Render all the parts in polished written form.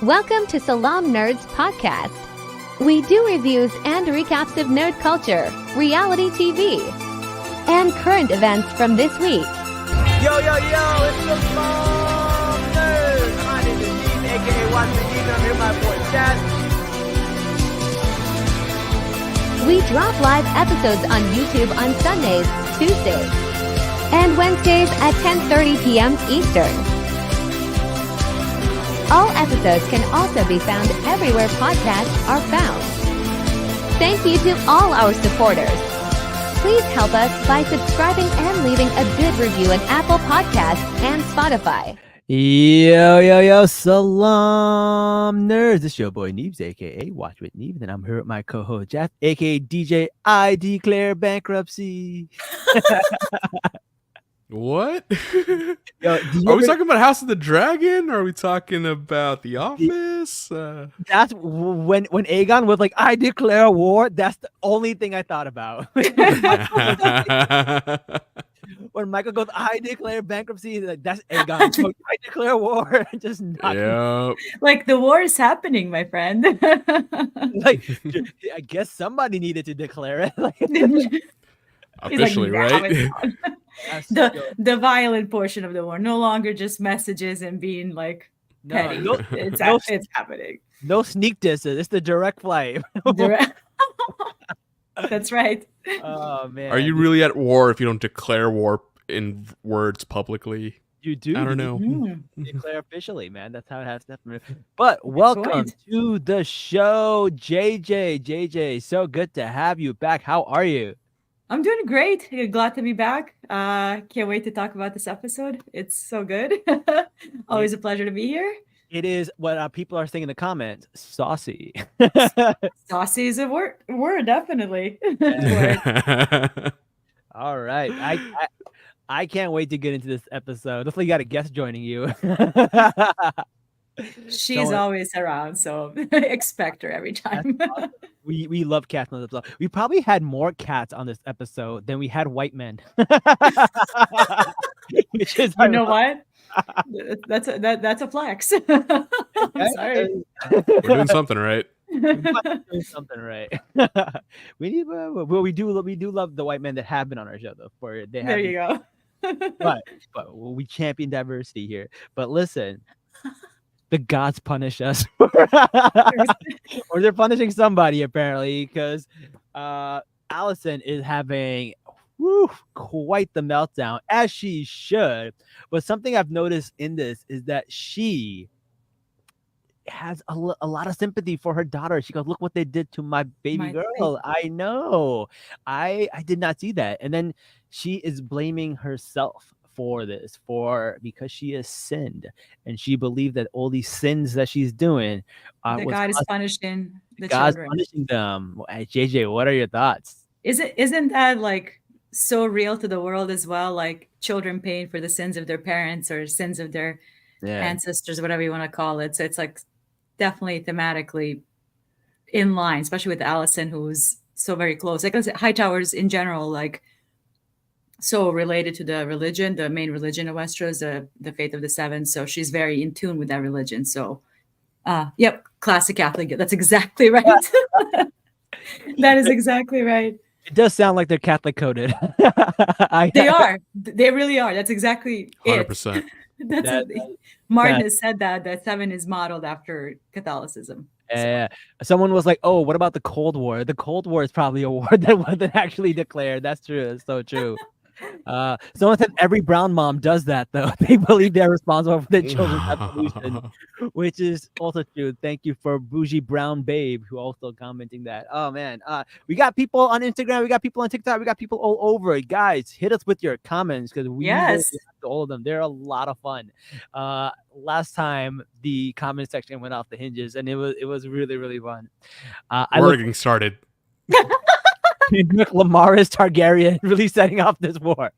Welcome to Salaam Nerds Podcast. We do reviews and recaps of nerd culture, reality TV, and current events from this week. Yo, it's the Salaam Nerds. My name is Dean, aka Watch the Dean. I'm here with my boy Chad. We drop live episodes on YouTube on Sundays, Tuesdays, and Wednesdays at 10:30 p.m. Eastern. All episodes can also be found everywhere podcasts are found. Thank you to all our supporters. Please help us by subscribing and leaving a good review on Apple Podcasts and Spotify. Yo, Salaam Nerds. This is your boy Neebs, aka Watch with Neeb, and I'm here with my co-host Jeff, aka DJ I Declare Bankruptcy. What? Yo, are we talking about House of the Dragon? Are we talking about The Office? That's when Aegon was like, I declare war. That's the only thing I thought about. When Michael goes, I declare bankruptcy, like, that's Aegon. So I declare war. Just not. Yep. Like the war is happening, my friend. Like, I guess somebody needed to declare it. Like, officially, right? the violent portion of the war, no longer just messages and being like petty. It's happening. No sneak disses. It's the direct flight. That's right. Oh man. Are you really at war if you don't declare war in words publicly? You do. I don't know. Declare officially, man. That's how it has to happen. But welcome to the show, JJ. JJ, so good to have you back. How are you? I'm doing great. Glad to be back. Can't wait to talk about this episode. It's so good. Always a pleasure to be here. It is what people are saying in the comments. Saucy. Saucy is a word, definitely. All right. I can't wait to get into this episode. Hopefully you got a guest joining you. She's always around, so expect her every time. Awesome. We love cats on this episode. We probably had more cats on this episode than we had white men. Which is, you know what? That's a flex. I'm sorry. We're doing something right. Doing something right. We do love the white men that have been on our show though. There you go. but we champion diversity here. But listen. The gods punish us, or they're punishing somebody apparently, because Allison is having quite the meltdown, as she should. But something I've noticed in this is that she has a lot of sympathy for her daughter. She goes, "Look what they did to my baby girl." I know. I did not see that, and then she is blaming herself for this, because she has sinned, and she believed that all these sins that she's doing, God is punishing the God's children. punishing them. JJ, what are your thoughts? Isn't that like so real to the world as well? Like children paying for the sins of their parents or sins of their ancestors, whatever you want to call it. So it's like definitely thematically in line, especially with Allison, who's so very close. Like I said, Hightowers in general, like so related to the religion, the main religion of Westeros, the faith of the Seven. So she's very in tune with that religion. So, yep, classic Catholic. That's exactly right. That is exactly right. It does sound like they're Catholic coded. They are. They really are. That's exactly 100%. Martin has said that Seven is modeled after Catholicism. Yeah. Someone was like, "Oh, what about the Cold War? The Cold War is probably a war that wasn't actually declared." That's true. It's so true. Someone said every brown mom does that though. They believe they're responsible for their children's evolution, which is also true. Thank you for Bougie Brown Babe who also commenting that. Oh man, we got people on Instagram, we got people on TikTok, we got people all over. Guys, hit us with your comments because we to all of them. They're a lot of fun. Last time the comment section went off the hinges, and it was really, really fun. We're getting started. Lamaris Targaryen really setting off this war.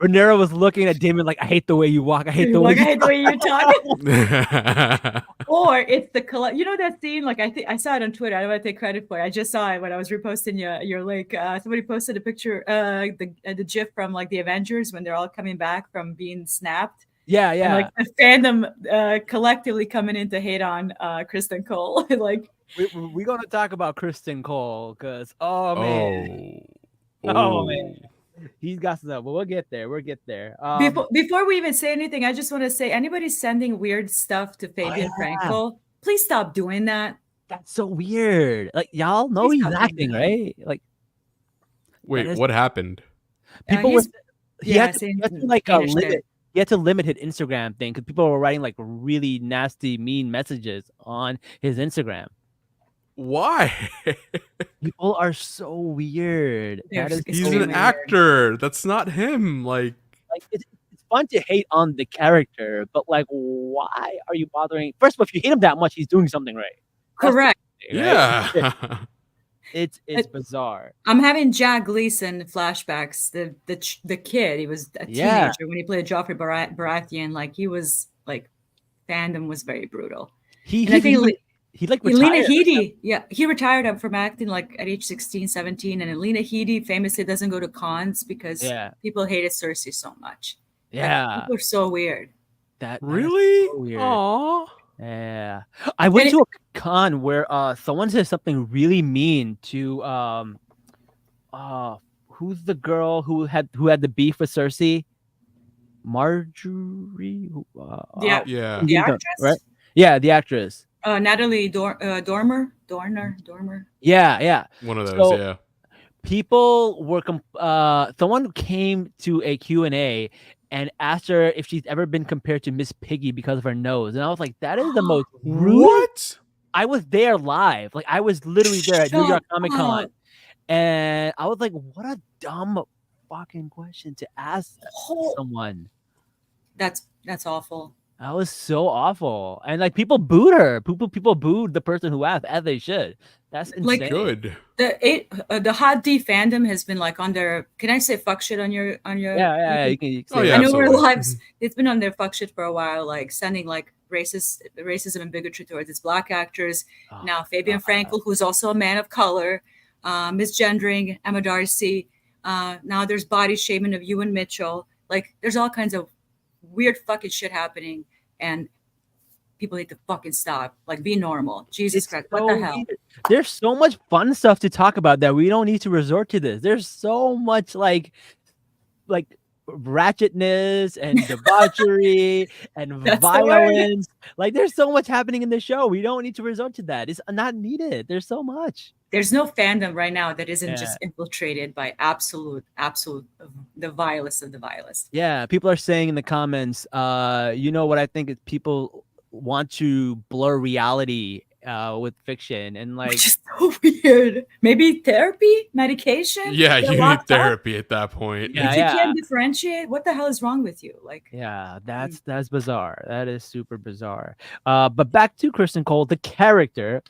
Rhaenyra was looking at Daemon like, "I hate the way you walk. I hate the way you talk." Or it's the you know that scene? Like I saw it on Twitter. I don't want to take credit for it. I just saw it when I was reposting your link. Somebody posted a picture, the GIF from like the Avengers when they're all coming back from being snapped. Yeah, And yeah. like the fandom collectively coming in to hate on Kristen Cole. Like We're gonna talk about Kristen Cole because oh man, Oh. oh man, he's got some. But we'll get there. We'll get there. before we even say anything, I just want to say anybody sending weird stuff to Fabian yeah. Frankel, please stop doing that. That's so weird. Like y'all know Please he's stop doing acting, that. right? Like Wait, that is- what happened? people were He's- he yeah, had to, saying he had to like Danish limit. shit. He had to limit his Instagram thing because people were writing like really nasty, mean messages on his Instagram. Why? People are so weird. They're That is He's so an extremely actor. That's not him. Like, it's fun to hate on the character, but like, why are you bothering? First of all, if you hate him that much, he's doing something right. That's the Correct. thing, right? yeah. It's bizarre. I'm having Jack Gleason flashbacks. The kid, he was a Yeah. teenager when he played Joffrey Baratheon. Like he was like, fandom was very brutal. He And I think like Lena retired. Headey, yeah, he retired from acting like at age 16, 17. And Lena Headey famously doesn't go to cons because Yeah, people hated Cersei so much. Like, yeah. people are so weird. That is Really? so weird. Aw. Yeah, I went to a con where someone said something really mean to who's the girl who had the beef with Cersei? Marjorie. Yeah. Yeah. The actress? right? Yeah, the actress. Natalie Dormer. Yeah. One of those, So- yeah. People were someone came to a Q&A and asked her if she's ever been compared to Miss Piggy because of her nose, and I was like, that is the most rude. What? I was there live, like I was literally there at New York Shut Comic Con, up. and I was like, what a dumb fucking question to ask someone. That's awful. That was so awful, and like people booed her. People booed the person who asked, as they should. That's insane. Like, Good. The hot D fandom has been like on their. Can I say fuck shit on your? Yeah. You can Oh, say yeah, I that. know we're absolutely. lives. It's been on their fuck shit for a while, like sending like racism and bigotry towards its black actors. Oh, Now Fabian God. Frankel, who's also a man of color, misgendering Emma Darcy. Now there's body shaming of Ewan Mitchell. Like there's all kinds of weird fucking shit happening, and people need to fucking stop. Like be normal. Jesus It's Christ, so what the hell? weird. There's so much fun stuff to talk about that we don't need to resort to this. There's so much like ratchetness and debauchery and That's the word. violence. Like there's so much happening in the show. We don't need to resort to that. It's not needed. There's so much. There's no fandom right now that isn't Yeah. just infiltrated by absolute the vilest of the vilest. Yeah, people are saying in the comments, you know what I think is people want to blur reality with fiction and like Which is so weird. Maybe therapy, medication. Yeah, Get you need locked up? therapy at that point. Yeah. If you can't differentiate, what the hell is wrong with you? Like, yeah, that's bizarre. That is super bizarre. But back to Kristen Cole, the character.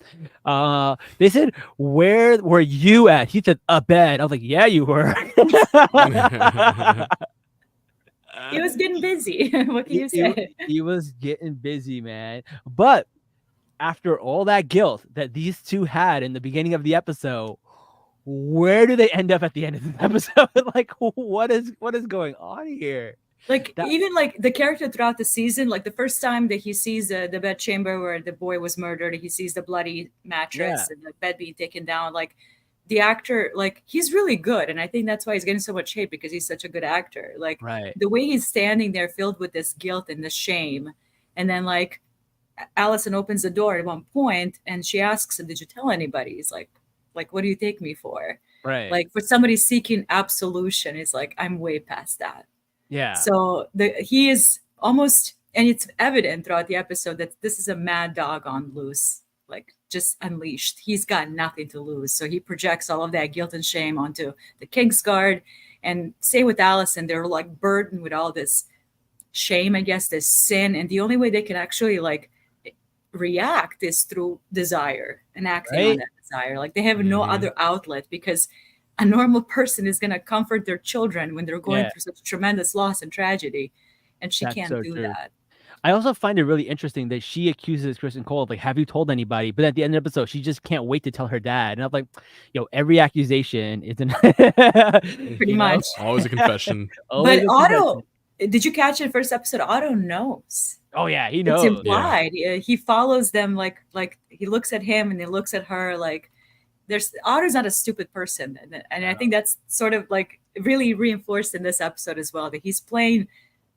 They said, "Where were you at?" He said, "A bed." I was like, "Yeah, you were." he was getting busy. What can you He- say? He was getting busy, man. But after all that guilt that these two had in the beginning of the episode, where do they end up at the end of the episode? Like, what is going on here? Like That- even like the character throughout the season, like the first time that he sees the bed chamber where the boy was murdered, he sees the bloody mattress and the bed being taken down. Like the actor, like he's really good, and I think that's why he's getting so much hate because he's such a good actor. Like Right. the way he's standing there, filled with this guilt and this shame, and then like Allison opens the door at one point and she asks him, "Did you tell anybody?" He's like, what do you take me for? Right. Like for somebody seeking absolution, it's like I'm way past that. yeah. So he is almost, and it's evident throughout the episode that this is a mad dog on loose, like just unleashed. He's got nothing to lose. So he projects all of that guilt and shame onto the Kingsguard. And same with Allison, they're like burdened with all this shame, I guess, this sin. And the only way they can actually like react is through desire and acting on Right. that desire. Like they have no Mhm. other outlet because a normal person is going to comfort their children when they're going Yeah. through such tremendous loss and tragedy, and she That's can't so do true. that. I also find it really interesting that she accuses Kristen Cole of like, "Have you told anybody?" But at the end of the episode, she just can't wait to tell her dad. And I'm like, "Yo, every accusation is an Pretty much. Always a confession. But Otto, did you catch it first episode? Otto knows. Oh yeah, he It's knows. implied. He follows them like he looks at him and he looks at her like Otter's not a stupid person. And I think that's sort of like really reinforced in this episode as well, that he's playing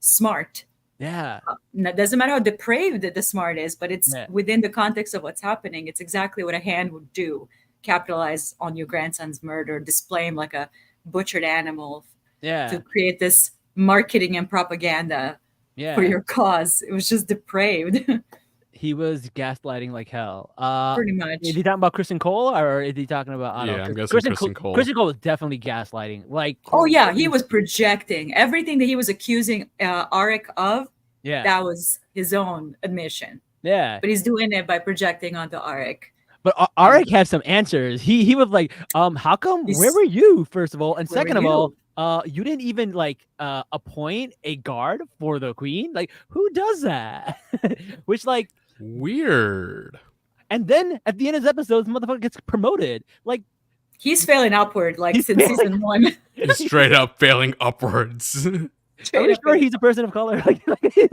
smart. Yeah. It doesn't matter how depraved the smart is, but it's within the context of what's happening. It's exactly what a hand would do. Capitalize on your grandson's murder, display him like a butchered animal to create this marketing and propaganda for your cause. It was just depraved. He was gaslighting like hell. Pretty much. Is he talking about Kristen Cole, or is he talking about Otto? Yeah, I'm guessing Kristen Cole. Kristen Cole was definitely gaslighting. Like, oh yeah, he was projecting everything that he was accusing Arik of. Yeah, that was his own admission. Yeah, but he's doing it by projecting onto Arik. But Arik had some answers. He was like, how come? Where were you? First of all, and second of all, you didn't even like appoint a guard for the queen. Like, who does that? Which like weird. And then at the end of the episode, the motherfucker gets promoted. Like, he's failing upward. Like since season 1, he's straight up failing upwards. I'm sure he's a person of color. Like he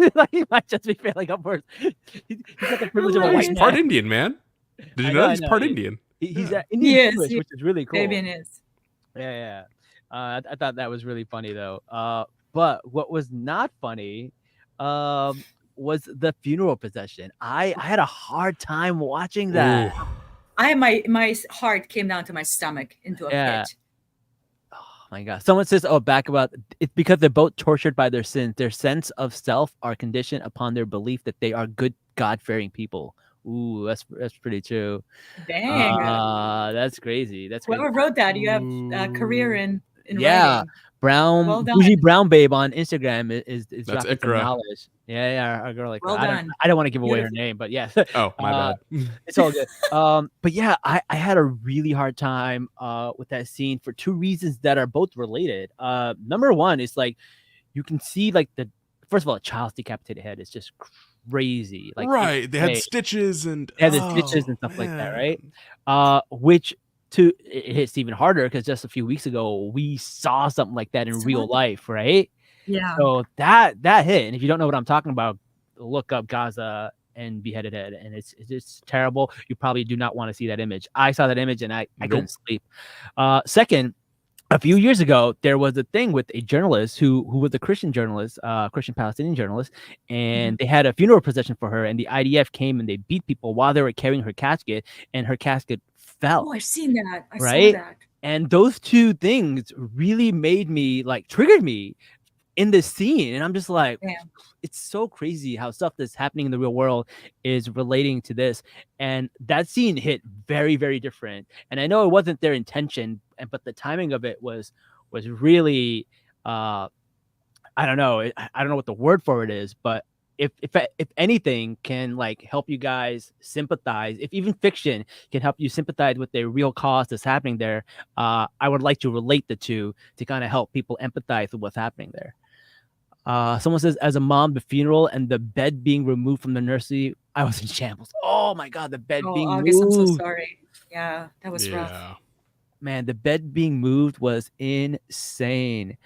might just be failing upwards. He's got the privilege of a white man. He's part Indian, man. Did you know he's part Indian? He's Indian Jewish, which is really cool. Fabian is. Yeah. I thought that was really funny though. But what was not funny was the funeral procession. I had a hard time watching that. Ooh. My heart came down to my stomach into a pit. Oh my god. Someone says, back about it's because they're both tortured by their sins. Their sense of self are conditioned upon their belief that they are good, God-fearing people. Ooh, that's pretty true. Dang. That's crazy. That's whoever crazy. wrote that. You have a career in wrapping. Bougie Brown Babe on Instagram is that's dropping some knowledge. Yeah, our girl like that. I don't want to give away her name, but yes. Oh, my bad. It's all good. But yeah, I had a really hard time with that scene for two reasons that are both related. Number one is like you can see like first of all, a child's decapitated head is just crazy. Like right, they had stitches and stuff like that, right? Which it hits even harder because just a few weeks ago we saw something like that in real life, right? Yeah. So that hit, and if you don't know what I'm talking about, look up Gaza and beheaded head, and it's terrible. You probably do not want to see that image. I saw that image and I couldn't sleep. Second, a few years ago, there was a thing with a journalist who was a Christian journalist, Christian Palestinian journalist, and they had a funeral procession for her, and the IDF came and they beat people while they were carrying her casket, and her casket fell. Oh, I've seen that. I right? saw that. And those two things really made me triggered me in this scene, and I'm just like, damn. It's so crazy how stuff that's happening in the real world is relating to this, and that scene hit very, very different. And I know it wasn't their intention, but the timing of it was really, I don't know what the word for it is, but if anything can like help you guys sympathize, if even fiction can help you sympathize with the real cause that's happening there, I would like to relate the two to kind of help people empathize with what's happening there. Someone says, as a mom, the funeral and the bed being removed from the nursery, I was in shambles. Oh my god, the bed being August, moved. I'm so sorry. Yeah, that was rough. Man, the bed being moved was insane.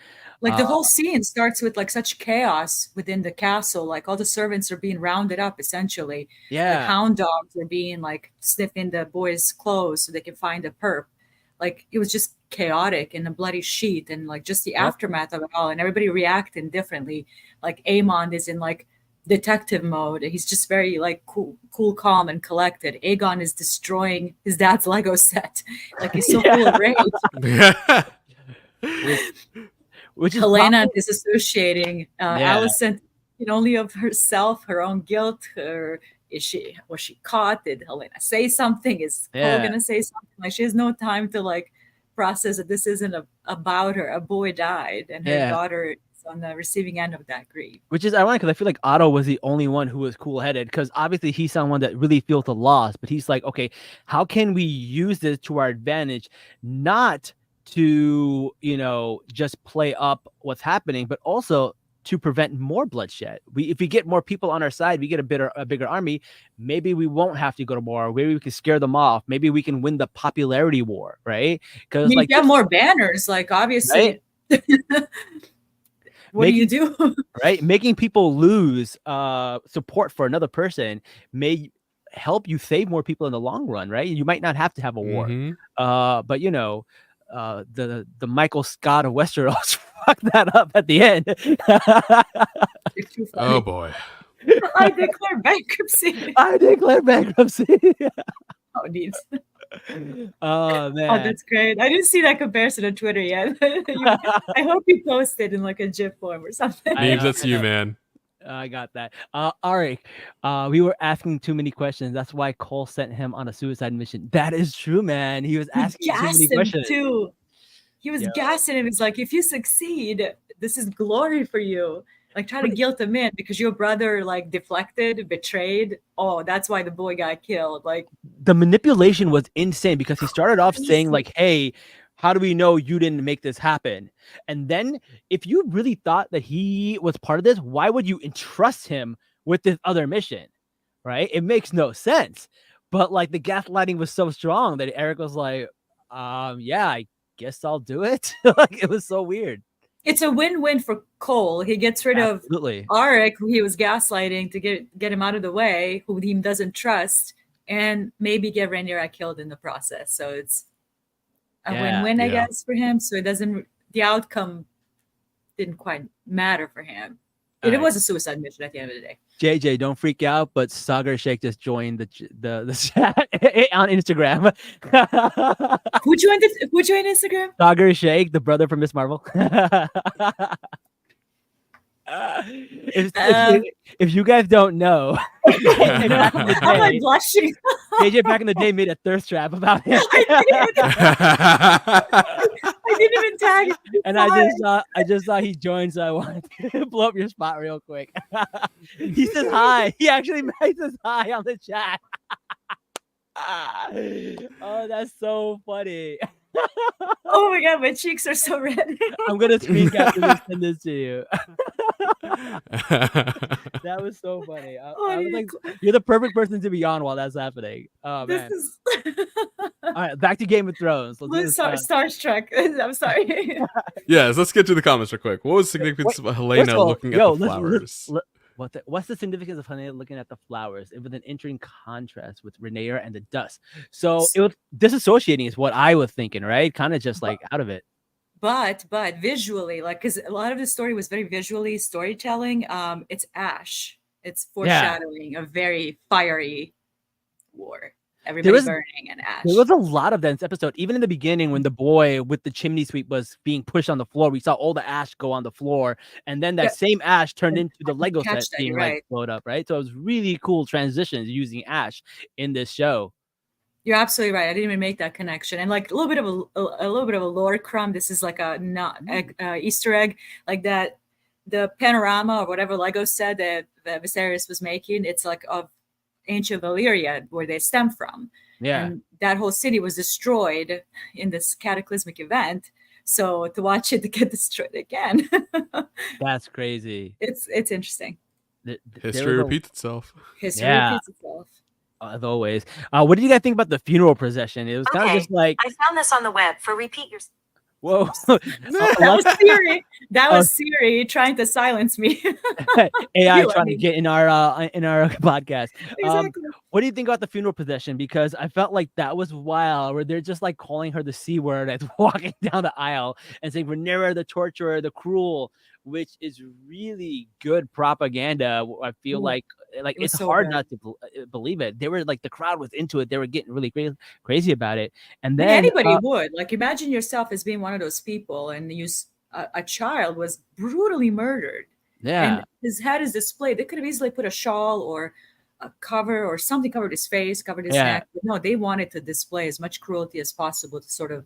Like the whole scene starts with like such chaos within the castle. Like all the servants are being rounded up essentially. Yeah. The hound dogs are being like sniffing the boys' clothes so they can find a perp. Like it was just chaotic and a bloody sheet and like just the aftermath of it all, and everybody reacting differently. Like Aemond is in like detective mode. He's just very like cool, calm, and collected. Aegon is destroying his dad's Lego set. Like he's so full of rage. Which is Helena disassociating. Alicent thinking only of herself, her own guilt. Was she caught? Did Helena say something? Is Cole gonna say something? Like she has no time to like process that this isn't about her. A boy died, and her daughter is on the receiving end of that grief. Which is ironic because I feel like Otto was the only one who was cool-headed, because obviously he's someone that really feels the loss, but he's like, okay, how can we use this to our advantage, not to just play up what's happening, but also to prevent more bloodshed. If we get more people on our side, we get a bigger army. Maybe we won't have to go to war. Maybe we can scare them off. Maybe we can win the popularity war, right? Because you get more banners, like obviously. Right? What do you do? Right? Making people lose support for another person may help you save more people in the long run, right? You might not have to have a war. But you know, the Michael Scott of Westeros fucked that up at the end. Oh boy. I declare bankruptcy. I declare bankruptcy. Oh, neat. Oh man. Oh, that's great. I didn't see that comparison on Twitter yet. I hope you posted in like a GIF form or something. Neebs, that's you, man. I got that. Arik, we were asking too many questions. That's why Cole sent him on a suicide mission. That is true, man. He was asking too many questions. Too. He was gassing him. He's like, if you succeed, this is glory for you. Like, try to guilt him in because your brother like deflected, betrayed. Oh, that's why the boy got killed. Like, the manipulation was insane because he started off saying like, hey, how do we know you didn't make this happen? And then if you really thought that he was part of this, why would you entrust him with this other mission? Right? It makes no sense. But like the gaslighting was so strong that Eric was like, yeah, I guess I'll do it. Like, it was so weird. It's a win-win for Cole. He gets rid of Arik, who he was gaslighting to get him out of the way, who he doesn't trust, and maybe get Rhaenyra killed in the process. So it's a win-win, I guess, for him. So the outcome didn't quite matter for him. It was a suicide mission at the end of the day. JJ, don't freak out, but Sagar Sheikh just joined the chat on Instagram. Who joined Instagram? Sagar Sheikh, the brother from Miss Marvel. If you guys don't know, I'm like blushing. JJ back in the day made a thirst trap about him. I didn't even tag him. And I just saw he joined, so I wanted to blow up your spot real quick. He says hi. He actually says hi on the chat. Oh, that's so funny. Oh my god, my cheeks are so red. I'm gonna screen capture this and send this to you. That was so funny. I was like, you're the perfect person to be on while that's happening. Oh man. All right, back to Game of Thrones. Starstruck. I'm sorry. Yes, let's get to the comments real quick. What was the significance of Helena looking at the flowers? What's the significance of Helena looking at the flowers? It was an interesting contrast with Rhaenyra and the dust. So it was disassociating is what I was thinking, right? Kind of just like out of it. But visually, like, because a lot of the story was very visually storytelling. It's ash. It's foreshadowing a very fiery war. Everybody burning and ash. There was a lot of that in this episode. Even in the beginning, when the boy with the chimney sweep was being pushed on the floor, we saw all the ash go on the floor, and then that same ash turned into the Lego set being like blown up, right? So it was really cool transitions using ash in this show. You're absolutely right. I didn't even make that connection. And like a little bit of a lore crumb. This is like a Easter egg, like that. The panorama or whatever Lego set that Viserys was making. It's like of ancient Valyria, where they stem from. Yeah. And that whole city was destroyed in this cataclysmic event. So to watch it get destroyed again. That's crazy. It's interesting. History repeats itself. History repeats itself. As always. What did you guys think about the funeral procession? It was kind of just like, I found this on the web for repeat your. Whoa. That was Siri. That was Siri trying to silence me. AI trying to get in our podcast. Exactly. What do you think about the funeral procession? Because I felt like that was wild, where they're just like calling her the C word as walking down the aisle and saying Rhaenyra, the torturer, the cruel, which is really good propaganda. I feel like it's so hard not to believe it. They were like, the crowd was into it. They were getting really crazy about it. And then anybody would like imagine yourself as being one of those people, and a child was brutally murdered. Yeah, and his head is displayed. They could have easily put a shawl or a cover or something covered his face, covered his neck. But no, they wanted to display as much cruelty as possible to sort of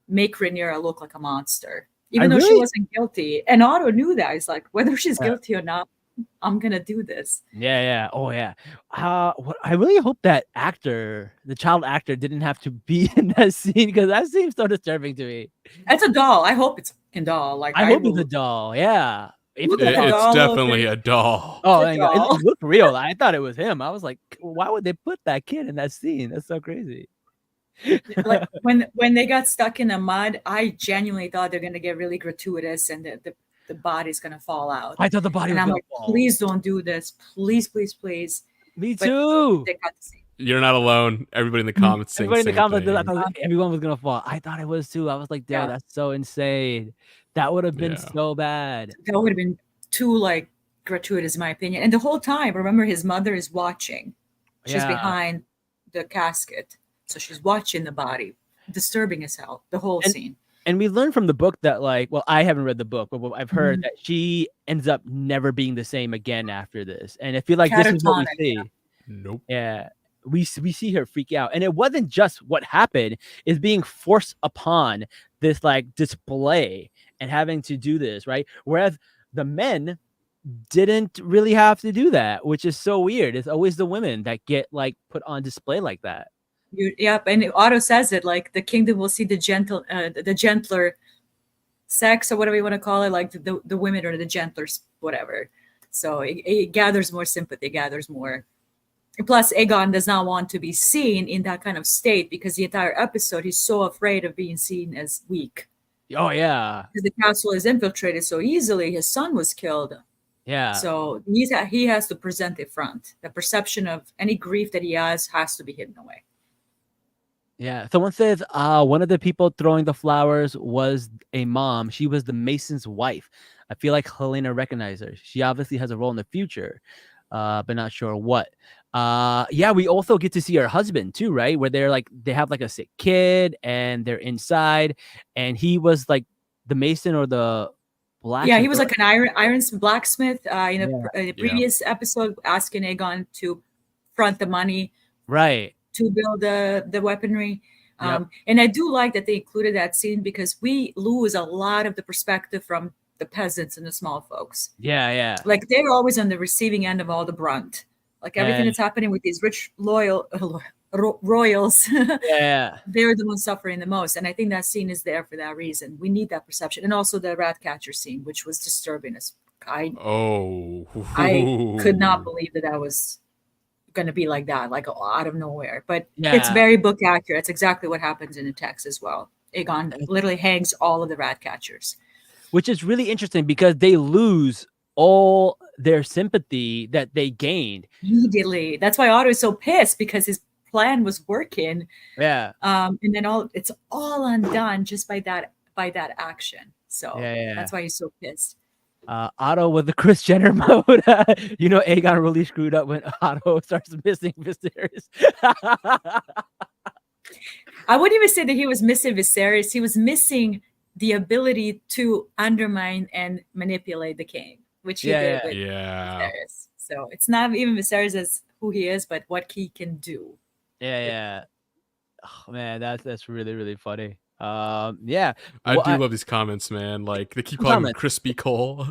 make Rhaenyra look like a monster, even though she wasn't guilty. And Otto knew that. He's like, whether she's guilty or not, I'm gonna do this. Yeah. Oh yeah. I really hope that actor, the child actor, didn't have to be in that scene, because that seems so disturbing to me. It's a doll. I hope it's a doll. Like I hope it's a doll. Yeah. It's definitely a doll. Oh, it looked real. I thought it was him. I was like, why would they put that kid in that scene? That's so crazy. Like when they got stuck in the mud, I genuinely thought they're gonna get really gratuitous, and the the body's gonna fall out. I thought the body And was I'm gonna like, fall. please don't do this. Please, please, please. Me But too. they got to see. You're not alone. Everybody in the comments saying Everybody in the same comments, I thing. thought everyone was gonna fall. I thought it was too. I was like, "Yo, that's so insane. That would have been Yeah. so bad." That would have been too like gratuitous, in my opinion. And the whole time, remember, his mother is watching. She's Yeah. behind the casket, so she's watching the body. Disturbing as hell. The whole scene. And we learned from the book that, like, well, I haven't read the book, but what I've heard Mhm. that she ends up never being the same again after this. And I feel like this is what we Catatonic, see. Nope. Yeah. We see her freak out. And it wasn't just what happened, is being forced upon this like display and having to do this, right? Whereas the men didn't really have to do that, which is so weird. It's always the women that get like put on display like that. Yep, and Otto says it like the kingdom will see the gentler sex, or whatever you want to call it, like the women or the gentler whatever. So it gathers more sympathy, it gathers more. Plus, Aegon does not want to be seen in that kind of state, because the entire episode he's so afraid of being seen as weak. Oh yeah, Because the castle is infiltrated so easily. His son was killed. yeah. So he has to present a front. The perception of any grief that he has to be hidden away. Yeah. Someone says one of the people throwing the flowers was a mom. She was the Mason's wife. I feel like Helena recognized her. She obviously has a role in the future, but not sure what. Yeah, we also get to see her husband too, right? Where they have like a sick kid and they're inside, and he was like the Mason or the blacksmith. Yeah, he was like an iron blacksmith in a previous episode, asking Aegon to front the money. Right. To build the weaponry. Yep. And I do like that they included that scene, because we lose a lot of the perspective from the peasants and the small folks. Yeah, yeah. Like they're always on the receiving end of all the brunt. Like everything that's happening with these rich, loyal royals, Yeah. they're the ones suffering the most. And I think that scene is there for that reason. We need that perception. And also the rat catcher scene, which was disturbing as I could not believe that was going to be like that, like out of nowhere. But it's very book accurate. It's exactly what happens in the text as well. Aegon literally hangs all of the rat catchers, which is really interesting because they lose all their sympathy that they gained immediately. That's why Otto is so pissed, because his plan was working. Yeah. And then it's all undone just by that action. So that's why he's so pissed. Otto with the Kris Jenner mode. Aegon really screwed up when Otto starts missing Viserys. I wouldn't even say that he was missing Viserys. He was missing the ability to undermine and manipulate the king, which he did with Viserys. So it's not even Viserys as who he is, but what he can do. Yeah. Oh man, that's really, really funny. I do love these comments, man. Like they keep calling him Crispy Cole.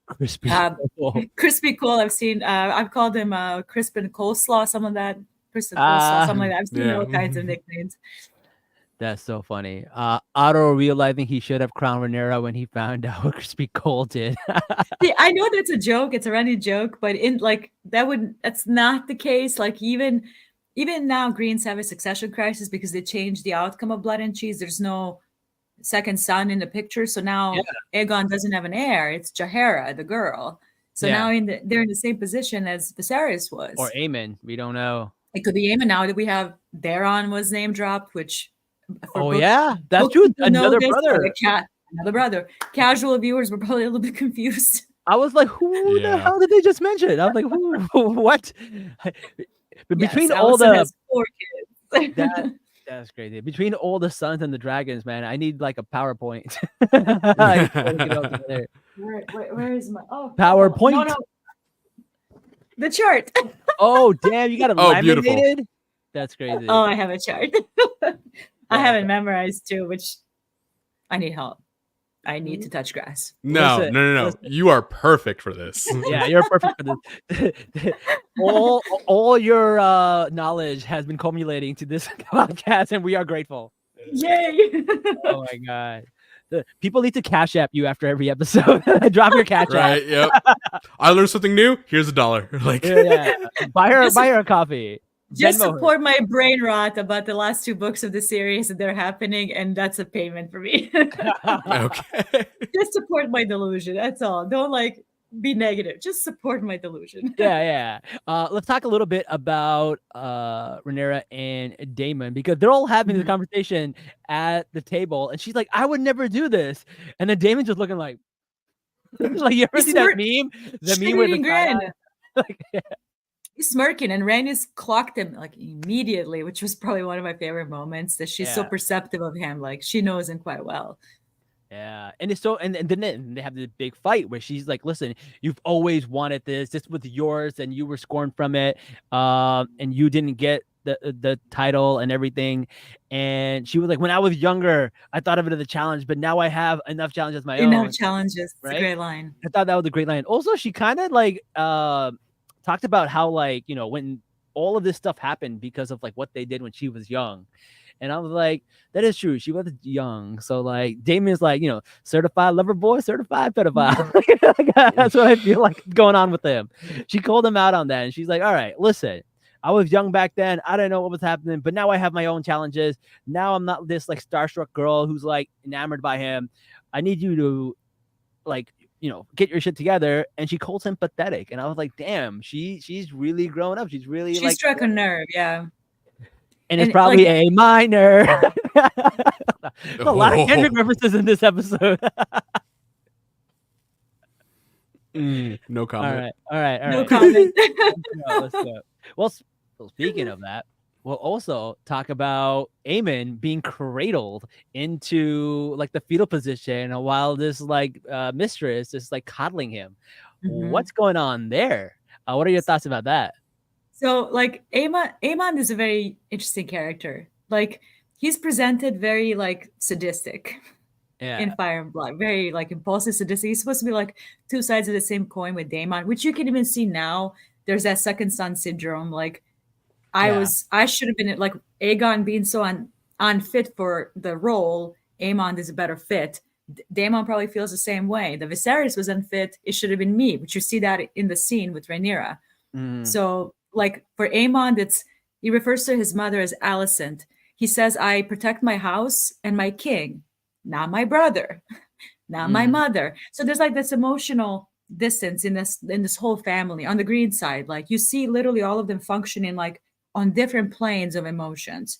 Crispy Cole. Crispy Cole. I've seen. I've called him Crispin Coleslaw. Some of that. Crispin Coleslaw. Something like that. I've seen all kinds of nicknames. That's so funny. Otto realizing he should have crowned Rhaenyra when he found out what Crispy Cole did. Yeah, I know that's a joke. It's a running joke, but that's not the case. Like even now, Greens have a succession crisis because they changed the outcome of Blood and Cheese. There's no second son in the picture. So now Aegon doesn't have an heir. It's Jaehaera, the girl. So now they're in the same position as Viserys was. Or Aemond. We don't know. It could be Aemond now that we have Daeron was name dropped, which... that's true. Another brother. Another brother. Casual viewers were probably a little bit confused. I was like, who the hell did they just mention? I was like, who? What? But between all the 4 kids. That's crazy. Between all the sons and the dragons, man, I need like a PowerPoint. Where is my PowerPoint? No. The chart. Oh damn, you got it laminated? Beautiful. That's crazy. Oh, I have a chart. I haven't mememorized too, which I need help. I need to touch grass. No. You are perfect for this. Yeah, you're perfect for this. all your knowledge has been culminating to this podcast, and we are grateful. Yay! Oh my god. People need to Cash App you after every episode. Drop your Cash App. Right, yep. I learned something new. Here's $1. Like buy her a coffee. Just Venmo her. support my brain rot about the last 2 books of the series that they're happening, and that's a payment for me. Okay. Just support my delusion. That's all. Don't like be negative. Just support my delusion. Yeah. Let's talk a little bit about Rhaenyra and Daemon, because they're all having this conversation at the table, and she's like, "I would never do this," and then Daemon's just looking like, like, you ever see that meme? The meme with the grin. like, He's smirking, and Rhaenys clocked him like immediately, which was probably one of my favorite moments. That she's so perceptive of him, like she knows him quite well. Yeah, and it's so, and then they have this big fight where she's like, "Listen, you've always wanted this. This was yours, and you were scorned from it. And you didn't get the title and everything." And she was like, "When I was younger, I thought of it as a challenge, but now I have enough challenges of my own." Enough challenges. It's a great line. I thought that was a great line. Also, she kind of like talked about how, like, you know, when all of this stuff happened because of like what they did when she was young. And I was like, that is true. She was young. So like Damien's like, you know, certified lover boy, certified pedophile. That's what I feel like going on with him. She called him out on that. And she's like, all right, listen, I was young back then. I didn't know what was happening, but now I have my own challenges. Now I'm not this like starstruck girl who's like enamored by him. I need you to like, you know, get your shit together. And she calls him pathetic. And I was like, damn, she's really grown up. She's really she like struck a nerve. Yeah. And it's probably like, A minor. A lot of Kendrick references in this episode. No comment. All right. No comment. Let's go. Well, speaking of that, we'll also talk about Aemond being cradled into like the fetal position while this like mistress is like coddling him. What's going on there? What are your thoughts about that? So, like, Aemond is a very interesting character. Like, he's presented very, like, sadistic in Fire and Blood. Very, like, impulsive, sadistic. He's supposed to be, like, 2 sides of the same coin with Daemon, which you can even see now. There's that second son syndrome. Like, I should have been, like, Aegon being so unfit for the role. Aemond is a better fit. Daemon probably feels the same way. The Viserys was unfit. It should have been me, but you see that in the scene with Rhaenyra. So, like for Aemond, he refers to his mother as Alicent. He says, I protect my house and my king, not my brother, not my mother. So there's like this emotional distance in this whole family on the green side. Like you see literally all of them functioning like on different planes of emotions.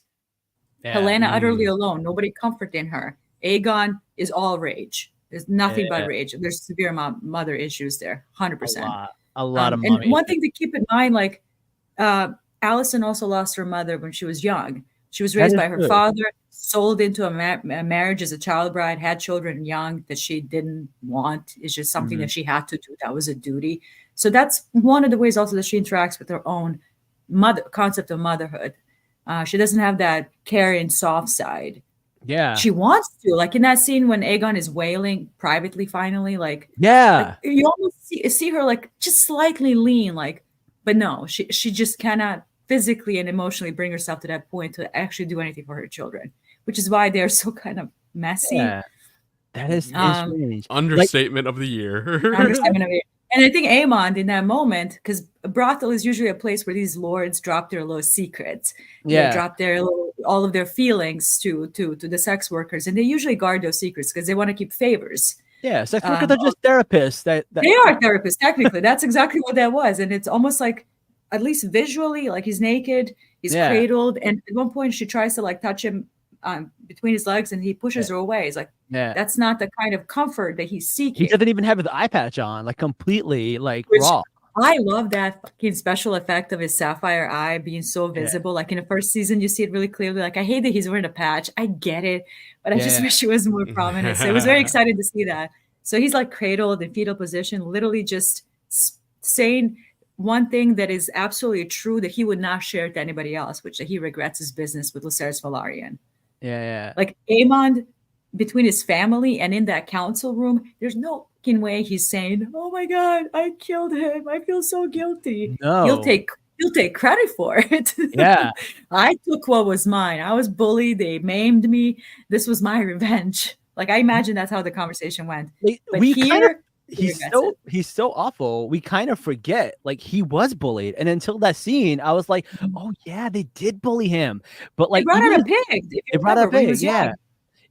Helena utterly alone, nobody comforting her. Aegon is all rage. There's nothing but rage. There's severe mother issues there, 100%. A lot of and one thing to keep in mind, like Alicent also lost her mother when she was young. She was raised by her father, sold into a marriage as a child bride, had children young that she didn't want. It's just something that she had to do. That was a duty. So that's one of the ways also that she interacts with her own concept of motherhood. She doesn't have that caring, soft side. Yeah. She wants to, like in that scene when Aegon is wailing privately, finally, like, you almost see her like just slightly lean, like, but no, she just cannot physically and emotionally bring herself to that point to actually do anything for her children, which is why they're so kind of messy. Yeah. That is strange. Understatement of the year. Understatement of the year. And I think Aemond in that moment, because a brothel is usually a place where these lords drop their little secrets. They drop their all of their feelings to the sex workers, and they usually guard those secrets because they want to keep favors. Yeah, sex workers are just therapists. They are therapists, technically. That's exactly what that was. And it's almost like, at least visually, like he's naked, he's cradled, and at one point she tries to like touch him between his legs, and he pushes her away. He's like, that's not the kind of comfort that he's seeking. He doesn't even have his eye patch on, like completely like raw. I love that fucking special effect of his sapphire eye being so visible. Like in the first season, you see it really clearly. Like I hate that he's wearing a patch. I get it, but I just wish it was more prominent. So it was very exciting to see that. So he's like cradled in fetal position, literally just saying one thing that is absolutely true that he would not share to anybody else, which he regrets his business with Lucerys Velaryon. Like Aemond, between his family and in that council room, there's no fucking way he's saying, "Oh my God, I killed him. I feel so guilty." No, he'll take credit for it. I took what was mine. I was bullied. They maimed me. This was my revenge. Like I imagine that's how the conversation went. But we he's so awful. We kind of forget like he was bullied, and until that scene, I was like, oh yeah, they did bully him. But like They brought out a pig. They brought out a pig, yeah.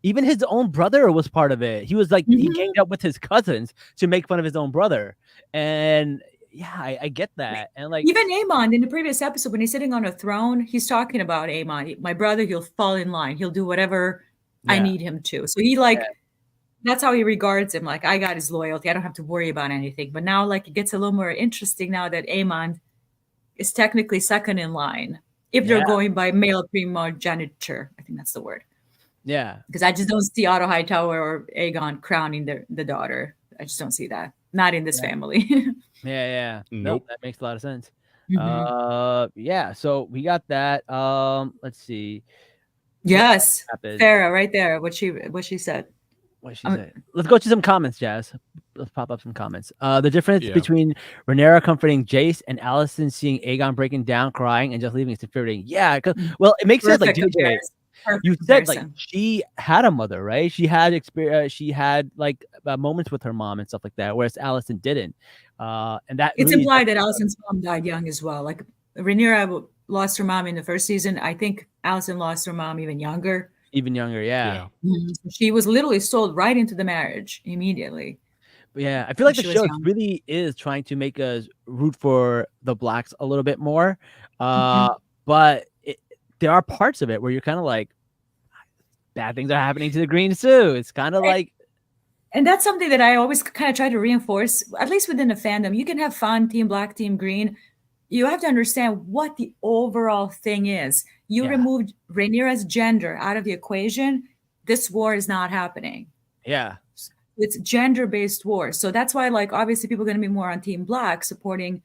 Even his own brother was part of it. He was like he ganged up with his cousins to make fun of his own brother, and yeah, I get that. And like even Aemond in the previous episode when he's sitting on a throne, he's talking about Aemond, my brother. He'll fall in line. He'll do whatever I need him to. So he like. That's how he regards him. Like, I got his loyalty. I don't have to worry about anything. But now, like, it gets a little more interesting now that Aemond is technically second in line. If they're going by male primogeniture, I think that's the word. Yeah. Because I just don't see Otto Hightower or Aegon crowning the daughter. I just don't see that. Not in this family. Yeah. Nope. That makes a lot of sense. Yeah. So we got that. Let's see. Yes. Farrah, right there. What she said. What she said. Let's go to some comments, Jazz. Let's pop up some comments. The difference between Rhaenyra comforting Jace and Alicent seeing Aegon breaking down, crying, and just leaving is infuriating. Yeah, well, it makes sense. Like DJ, you said, like she had a mother, right? She had experience. She had like moments with her mom and stuff like that, whereas Alicent didn't. And that it's really implied that Alicent's mom died young as well. Like Rhaenyra lost her mom in the first season. I think Alicent lost her mom even younger. Even younger, yeah. She was literally sold right into the marriage immediately. But yeah, I feel like the show really is trying to make us root for the blacks a little bit more. But there are parts of it where you're kind of like, bad things are happening to the greens too. It's kind of like. And that's something that I always kind of try to reinforce, at least within the fandom. You can have fun, team black, team green. You have to understand what the overall thing is. You removed Rhaenyra's gender out of the equation, this war is not happening. Yeah. It's gender-based war. So that's why, like, obviously people are going to be more on Team Black supporting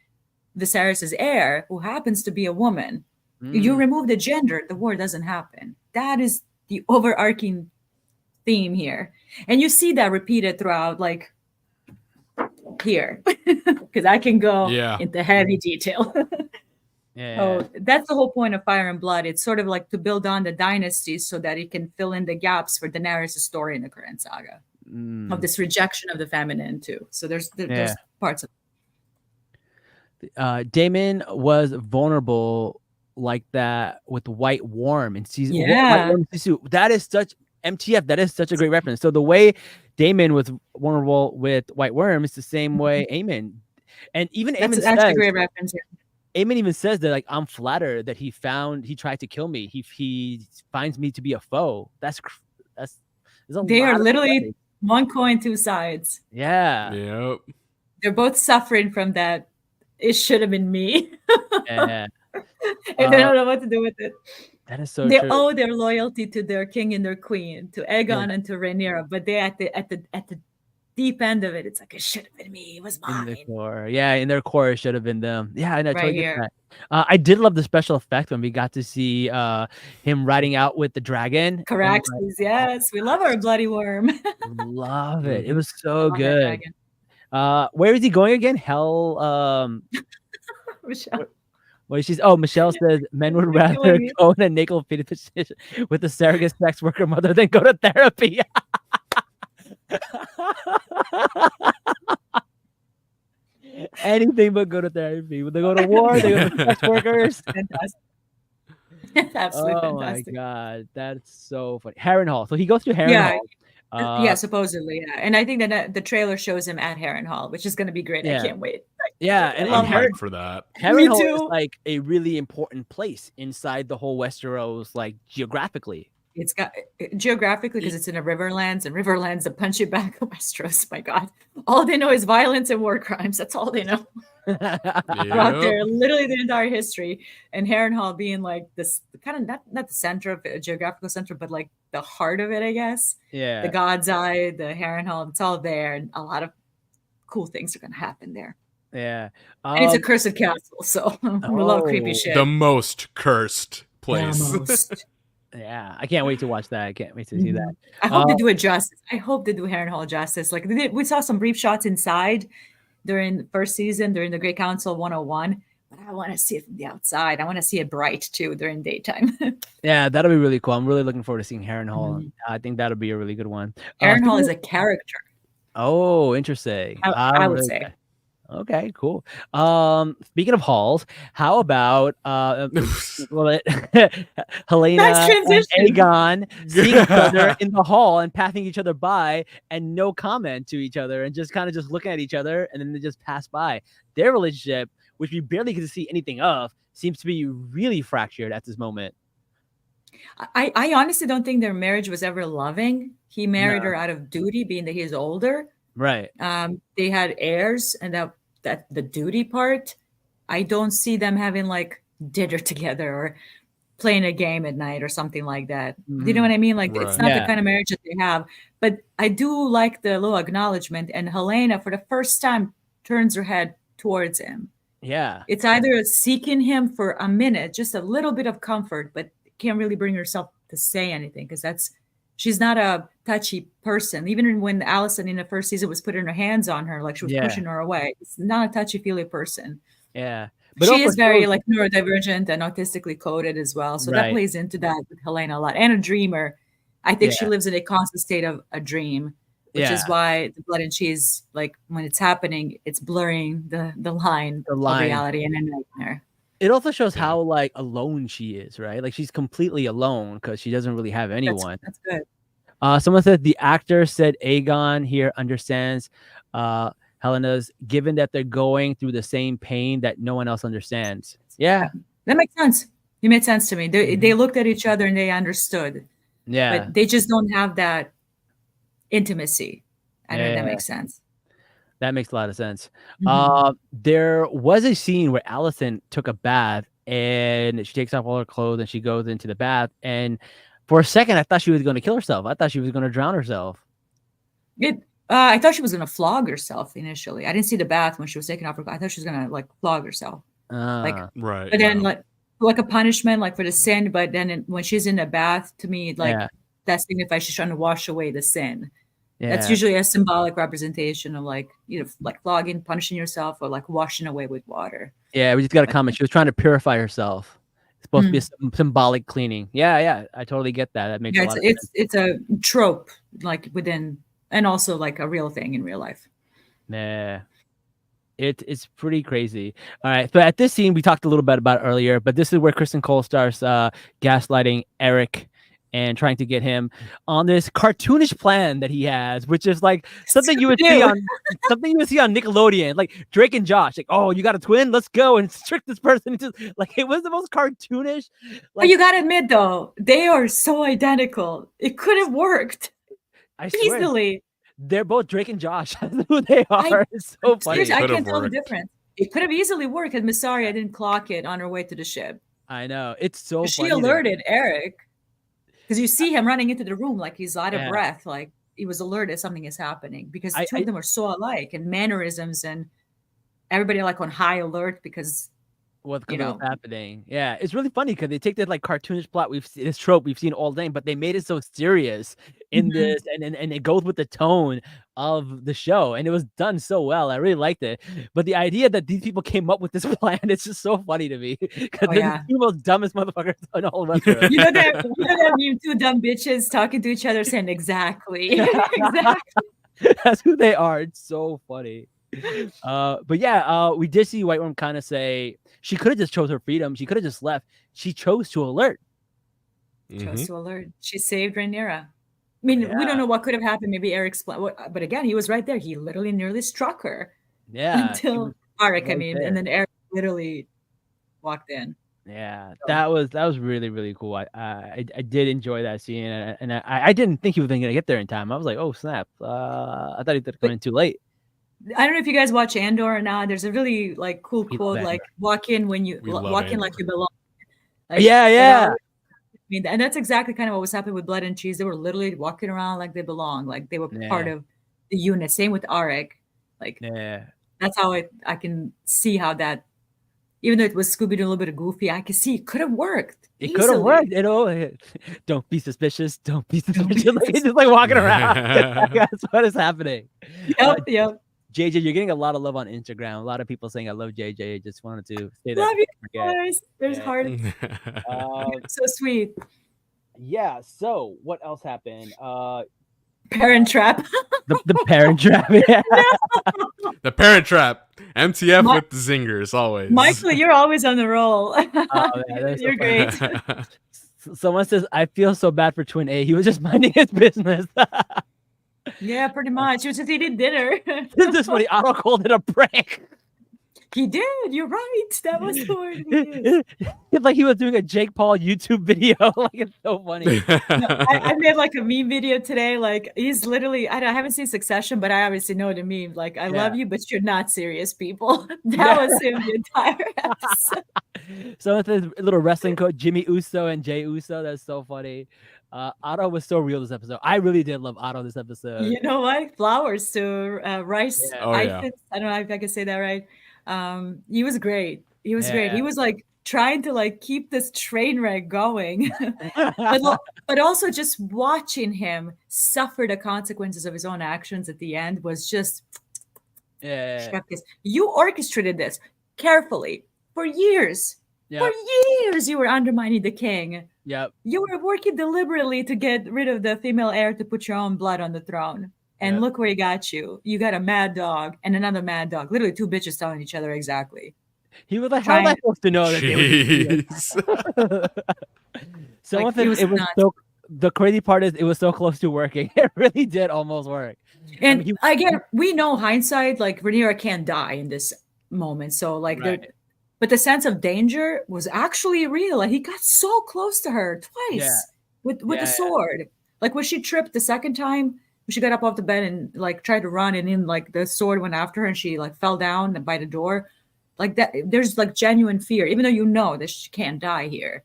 Viserys' heir, who happens to be a woman. You remove the gender, the war doesn't happen. That is the overarching theme here. And you see that repeated throughout, like, here. Because I can go into heavy detail. Oh, that's the whole point of Fire and Blood. It's sort of like to build on the dynasties so that it can fill in the gaps for Daenerys' story in the current saga of this rejection of the feminine too. So there's parts of Daemon was vulnerable like that with White Worm in season that is such MTF. That is such a great reference. So the way Daemon was vulnerable with White Worm is the same way Aemond, and even Aemond says, a great reference. Aemond even says that, like, I'm flattered that he tried to kill me. He finds me to be a foe. They are literally one coin, two sides. Yeah. Yep. They're both suffering from that. It should have been me. Yeah. And they don't know what to do with it. That is so they true. owe their loyalty to their king and their queen, to Aegon and to Rhaenyra, but they at the deep end of it, it's like, it should have been me. It was mine. In their core. Yeah, in their core, it should have been them. Yeah, and I totally get that. I did love the special effect when we got to see him riding out with the dragon. Caraxes, yes. We love our bloody worm. Love it. It was so good. Where is he going again? Hell. Michelle. Michelle says men would rather go in a naked fetal position with a surrogate sex worker mother than go to therapy. Anything but go to therapy. When they go to war, they go to sex workers. Fantastic. Absolutely fantastic. Oh my god, that's so funny. Harrenhal. So he goes to Harrenhal. Yeah, supposedly. Yeah. And I think that the trailer shows him at Harrenhal, which is going to be great. I can't wait. And I'm hyped for that. Harrenhal is like a really important place inside the whole Westeros, like geographically. It's got geographically because it's in a Riverlands, and Riverlands that punch you back in Westeros. My God, all they know is violence and war crimes. That's all they know. Out there, literally the entire history, and Harrenhal being like this kind of not the center of it, geographical center, but like the heart of it, I guess. Yeah, the God's Eye, the Harrenhal, it's all there, and a lot of cool things are going to happen there. Yeah, and it's a cursed castle, so we love creepy shit. The most cursed place. Yeah, I can't wait to watch that. I can't wait to see that. I hope they do it justice. I hope they do Harrenhal justice. Like we saw some brief shots inside during the first season, during the Great Council 101. But I want to see it from the outside. I want to see it bright too during daytime. Yeah, that'll be really cool. I'm really looking forward to seeing Harrenhal. I think that'll be a really good one. Harrenhal is a character. Oh, interesting. I would say. Okay, cool. Speaking of halls, how about well, Helena Nice and transition. Aegon seeing each other in the hall and passing each other by and no comment to each other and just kind of just looking at each other and then they just pass by. Their relationship, which we barely get to see anything of, seems to be really fractured at this moment. I honestly don't think their marriage was ever loving. He married her out of duty, being that he is older. Right. They had heirs, and that the duty part, I don't see them having like dinner together or playing a game at night or something like that. Do you know what I mean? Like it's not the kind of marriage that they have. But I do like the little acknowledgement, and Helena, for the first time, turns her head towards him. Yeah. It's either seeking him for a minute, just a little bit of comfort, but can't really bring herself to say anything because she's not a touchy person. Even when Allison in the first season was putting her hands on her, like she was pushing her away, it's not a touchy-feely person. Yeah. But she is very like neurodivergent and autistically coded as well. So that plays into that with Helena a lot. And a dreamer. I think she lives in a constant state of a dream, which is why the blood and cheese, like when it's happening, it's blurring the line of reality and a nightmare. It also shows how like alone she is, right? Like she's completely alone because she doesn't really have anyone. That's good. Someone said the actor said Aegon here understands Helena's, given that they're going through the same pain that no one else understands. Yeah, that makes sense. It made sense to me. They looked at each other and they understood. Yeah, but they just don't have that intimacy. I don't know if that makes sense. That makes a lot of sense. There was a scene where Allison took a bath and she takes off all her clothes and she goes into the bath. And for a second, I thought she was going to kill herself. I thought she was going to drown herself. I thought she was going to flog herself initially. I didn't see the bath when she was taking off her. I thought she was going to like flog herself. But then like a punishment, like for the sin. But then when she's in the bath, to me, like that signifies she's trying to wash away the sin. That's usually a symbolic representation of like, like flogging, punishing yourself, or like washing away with water. Yeah, we just got a comment. She was trying to purify herself. It's supposed to be a symbolic cleaning. Yeah, I totally get that. That makes a lot of sense. It's a trope, like within, and also like a real thing in real life. Nah. It's pretty crazy. All right. So at this scene, we talked a little bit about it earlier, but this is where Kristen Cole starts gaslighting Eric and trying to get him on this cartoonish plan that he has, which is like something you would see on Nickelodeon, like Drake and Josh. Like, oh, you got a twin? Let's go and trick this person into like it was the most cartoonish. Like, but you gotta admit though, they are so identical. It could have worked easily. They're both Drake and Josh. That's who they are. It's so funny. I can't tell the difference. It could have easily worked, and Mysaria didn't clock it on her way to the ship. I know. It's so funny. She alerted Eric. Because you see him running into the room like he's out of breath, like he was alerted something is happening. Because the two of them are so alike, and mannerisms, and everybody like on high alert because what's happening. Yeah, it's really funny because they take that like cartoonish plot this trope we've seen all day, but they made it so serious in this, and it goes with the tone of the show, and it was done so well. I really liked it. But the idea that these people came up with this plan, it's just so funny to me because they're the two most dumbest motherfuckers in all of us. You know that meme, two dumb bitches talking to each other saying exactly. Exactly. That's who they are. It's so funny. But yeah, we did see White Worm kind of say she could have just chose her freedom. She could have just left. She chose to alert. Chose to alert. She saved Rhaenyra. I mean, we don't know what could have happened. Maybe Eric's, but again, he was right there. He literally nearly struck her. Yeah. Until Eric, and then Eric literally walked in. Yeah, so that was really, really cool. I did enjoy that scene, and I didn't think he was going to get there in time. I was like, oh snap! I thought he would come in too late. I don't know if you guys watch Andor or not. There's a really like cool quote, like walk in when you walk in like you belong. Like, yeah. I mean, and that's exactly kind of what was happening with Blood and Cheese. They were literally walking around like they belong, like they were part of the unit. Same with Arik. Like, that's how I can see how that, even though it was Scooby-Doo a little bit of goofy, I can see it could have worked. It could have worked, Don't be suspicious. Don't be suspicious. Like, he's just like walking around. That's what is happening. Yep. JJ, you're getting a lot of love on Instagram. A lot of people saying I love JJ. I just wanted to say that. Love you guys. There's heart. So sweet. Yeah. So what else happened? Parent Trap. The Parent Trap. Yeah. The Parent Trap. MTF Mi- with the zingers always. Michael, you're always on the roll. Oh, man, that's so You're funny. great. Someone says, I feel so bad for Twin A. He was just minding his business. Yeah, pretty much. He was just eating dinner. This is funny. Otto called it a prank. He did. You're right. That was the word he used. It's like he was doing a Jake Paul YouTube video. Like, it's so funny. No, I made like a meme video today. Like he's literally, I haven't seen Succession, but I obviously know the meme. Like, I love you, but you're not serious, people. That was him the entire episode. So it's a little wrestling coach, Jimmy Uso and Jay Uso. That's so funny. Otto was so real this episode. I really did love Otto this episode. You know what? Flowers to Rice. Yeah. Oh, yeah. I don't know if I can say that right. He was great. He was great. Yeah. He was like trying to like keep this train wreck going, but also just watching him suffer the consequences of his own actions at the end was just you orchestrated this carefully for years. Yep. For years, you were undermining the king. Yep. You were working deliberately to get rid of the female heir to put your own blood on the throne. And Yep. look where he got you. You got a mad dog and another mad dog. Literally two bitches telling each other exactly. He was like, how am I supposed to know that they were Jeez. the crazy part is it was so close to working. It really did almost work. And again, we know hindsight, like Rhaenyra can't die in this moment. So like but the sense of danger was actually real. Like he got so close to her twice with the sword. Like when she tripped the second time, when she got up off the bed and like tried to run, and then like the sword went after her and she like fell down by the door. Like that, there's like genuine fear, even though you know that she can't die here.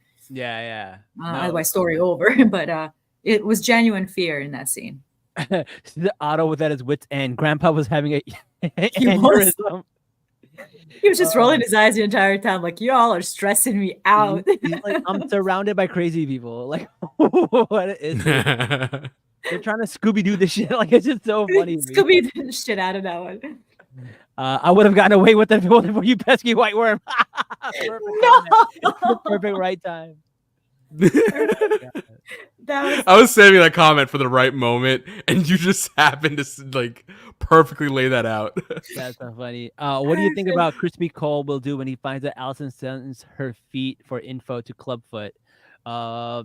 Otherwise, story over. But it was genuine fear in that scene. Otto was at his wit's end. Grandpa was having a aneurysm. He was just rolling his eyes the entire time, like, y'all are stressing me out. He's like, I'm surrounded by crazy people. Like, what is it? They're trying to Scooby-Doo this shit. Like, it's just so funny. Scooby-Doo the shit out of that one. I would have gotten away with it for you pesky white worm. Perfect right time. I was saving that comment for the right moment, and you just happened to like perfectly lay that out. That's so funny. What do you think about Crispy Cole will do when he finds that Allison sends her feet for info to Clubfoot? I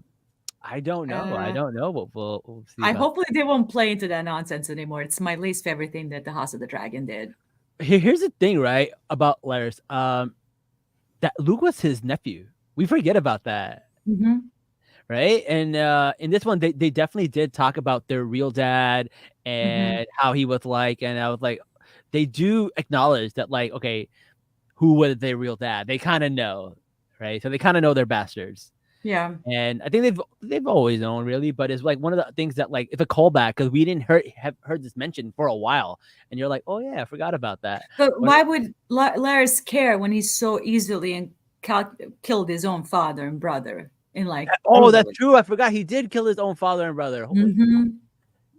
don't know. I don't know. We'll see. Hopefully they won't play into that nonsense anymore. It's my least favorite thing that the House of the Dragon did. Here's the thing, right, about Larys. That Luke was his nephew. We forget about that. Mm-hmm. Right. And in this one, they definitely did talk about their real dad and how he was like. And I was like, they do acknowledge that, like, okay, who was their real dad? They kind of know. Right. So they kind of know they're bastards. Yeah. And I think they've always known, really. But it's like one of the things that, like, it's a callback because we didn't have heard this mentioned for a while. And you're like, oh, yeah, I forgot about that. But why would Larys care when he's so easily killed his own father and brother? In like, that's true. I forgot he did kill his own father and brother.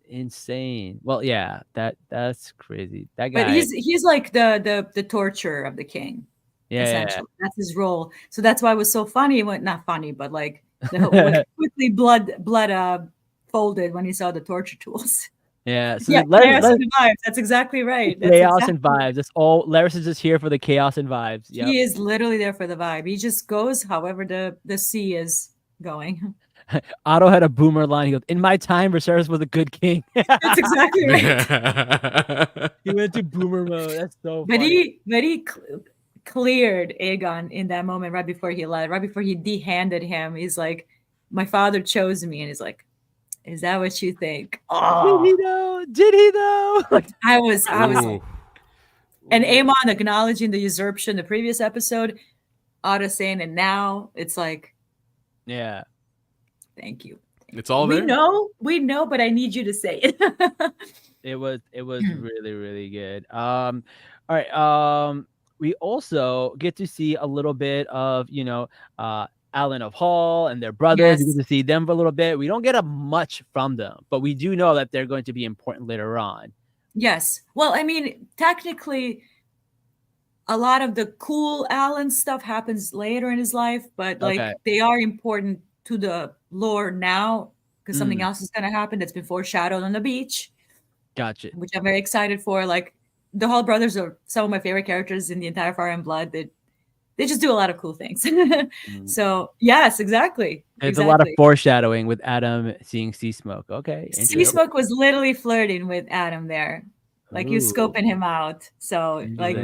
Insane. Well, yeah, that's crazy. That guy. But he's like the torturer of the king. Essentially, that's his role. So that's why it was so funny. Well, not funny, but like quickly blood folded when he saw the torture tools. Yeah. So chaos and vibes. That's exactly right. That's chaos and vibes. That's all. Larys is just here for the chaos and vibes. Yep. He is literally there for the vibe. He just goes however the sea is going. Otto had a boomer line. He goes, "In my time, Viserys was a good king." That's exactly right. He went to boomer mode. That's so funny. But he cleared Aegon in that moment right before he left, right before he dehanded him. He's like, "My father chose me," and he's like, "Is that what you think?" Oh, did he though? Like, I was, and Aemond acknowledging the usurpation the previous episode, Otto saying it now. It's like, yeah, thank you. It's all there. We know, but I need you to say it. It was really, really good. All right. We also get to see a little bit of, Alan of Hall and their brothers. We get to see them for a little bit. We don't get much from them, but we do know that they're going to be important later on. Yes. Well, I mean, technically, a lot of the cool Alan stuff happens later in his life, but like they are important to the lore now because something else is going to happen that's been foreshadowed on the beach. Gotcha. Which I'm very excited for. Like the Hall brothers are some of my favorite characters in the entire Fire and Blood. They just do a lot of cool things. So yes, exactly. It's a lot of foreshadowing with Adam seeing Sea Smoke. Okay. Sea Smoke was literally flirting with Adam there. Like he was scoping him out. So like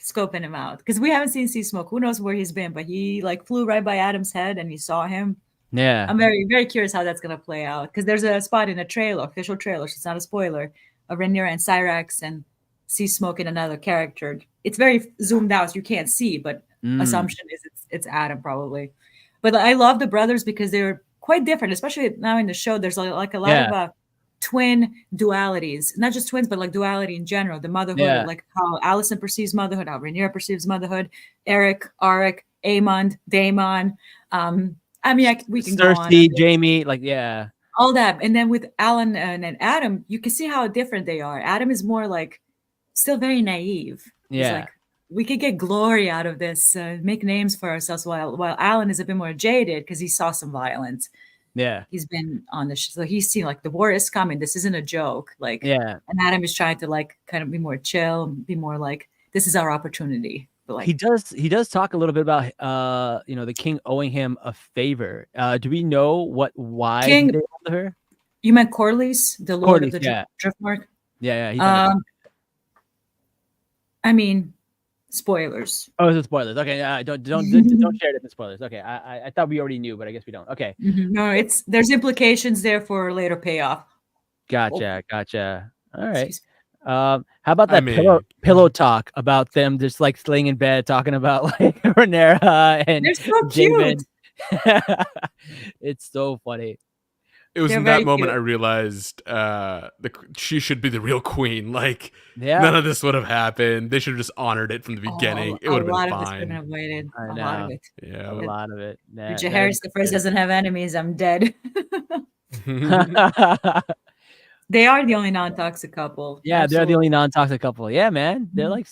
scoping him out. Because we haven't seen Sea Smoke. Who knows where he's been, but he like flew right by Adam's head and he saw him. Yeah. I'm very, very curious how that's gonna play out. Because there's a spot in a trailer, official trailer, so it's not a spoiler, of Rhaenyra and Syrax and Sea Smoke and another character. It's very zoomed out, so you can't see, but assumption is it's Adam probably. But I love the brothers because they're quite different, especially now in the show. There's like a lot of twin dualities, not just twins, but like duality in general. The motherhood, like how Alicent perceives motherhood, how Rhaenyra perceives motherhood, Eric, Arik, Aemond, Daemon. I mean, we can go on. Cersei, Jaime, all that. And then with Alan and Adam, you can see how different they are. Adam is more like still very naive. Yeah. He's like, we could get glory out of this, make names for ourselves, while Alan is a bit more jaded because he saw some violence. Yeah. He's been on the so he's seen like the war is coming. This isn't a joke. Like, and Adam is trying to like kind of be more chill, be more like, this is our opportunity. But like, he does talk a little bit about the king owing him a favor. Do we know why King, they owed her? You meant Corlys, the Lord of the Driftmark? Yeah. I mean, spoilers. Oh, it's spoilers. Okay, don't share it in spoilers. Okay, I thought we already knew, but I guess we don't. Okay. No, there's implications there for later payoff. Gotcha. All right. How about that pillow talk about them just like laying in bed talking about like Rhaenyra and they're so Daemon. cute. It's so funny. It was in that moment I realized she should be the real queen. Like none of this would have happened. They should have just honored it from the beginning. It would have been fine. A lot of this would have waited. I know. A lot of it. Yeah, a lot of it. Jaehaerys the First doesn't have enemies. I'm dead. They are the only non-toxic couple. Yeah, they're the only non-toxic couple. Yeah, man. They're like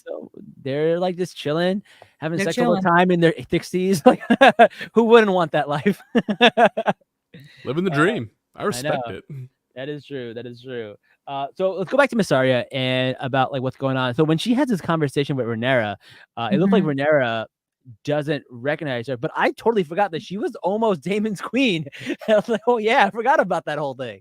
they're like just chilling, having sex all the time in their 60s. Like who wouldn't want that life? Living the dream. I respect it. That is true. So let's go back to Mysaria and about like what's going on. So when she has this conversation with Rhaenyra, it looked like Rhaenyra doesn't recognize her, but I totally forgot that she was almost Daemon's queen. I was like, oh yeah, I forgot about that whole thing.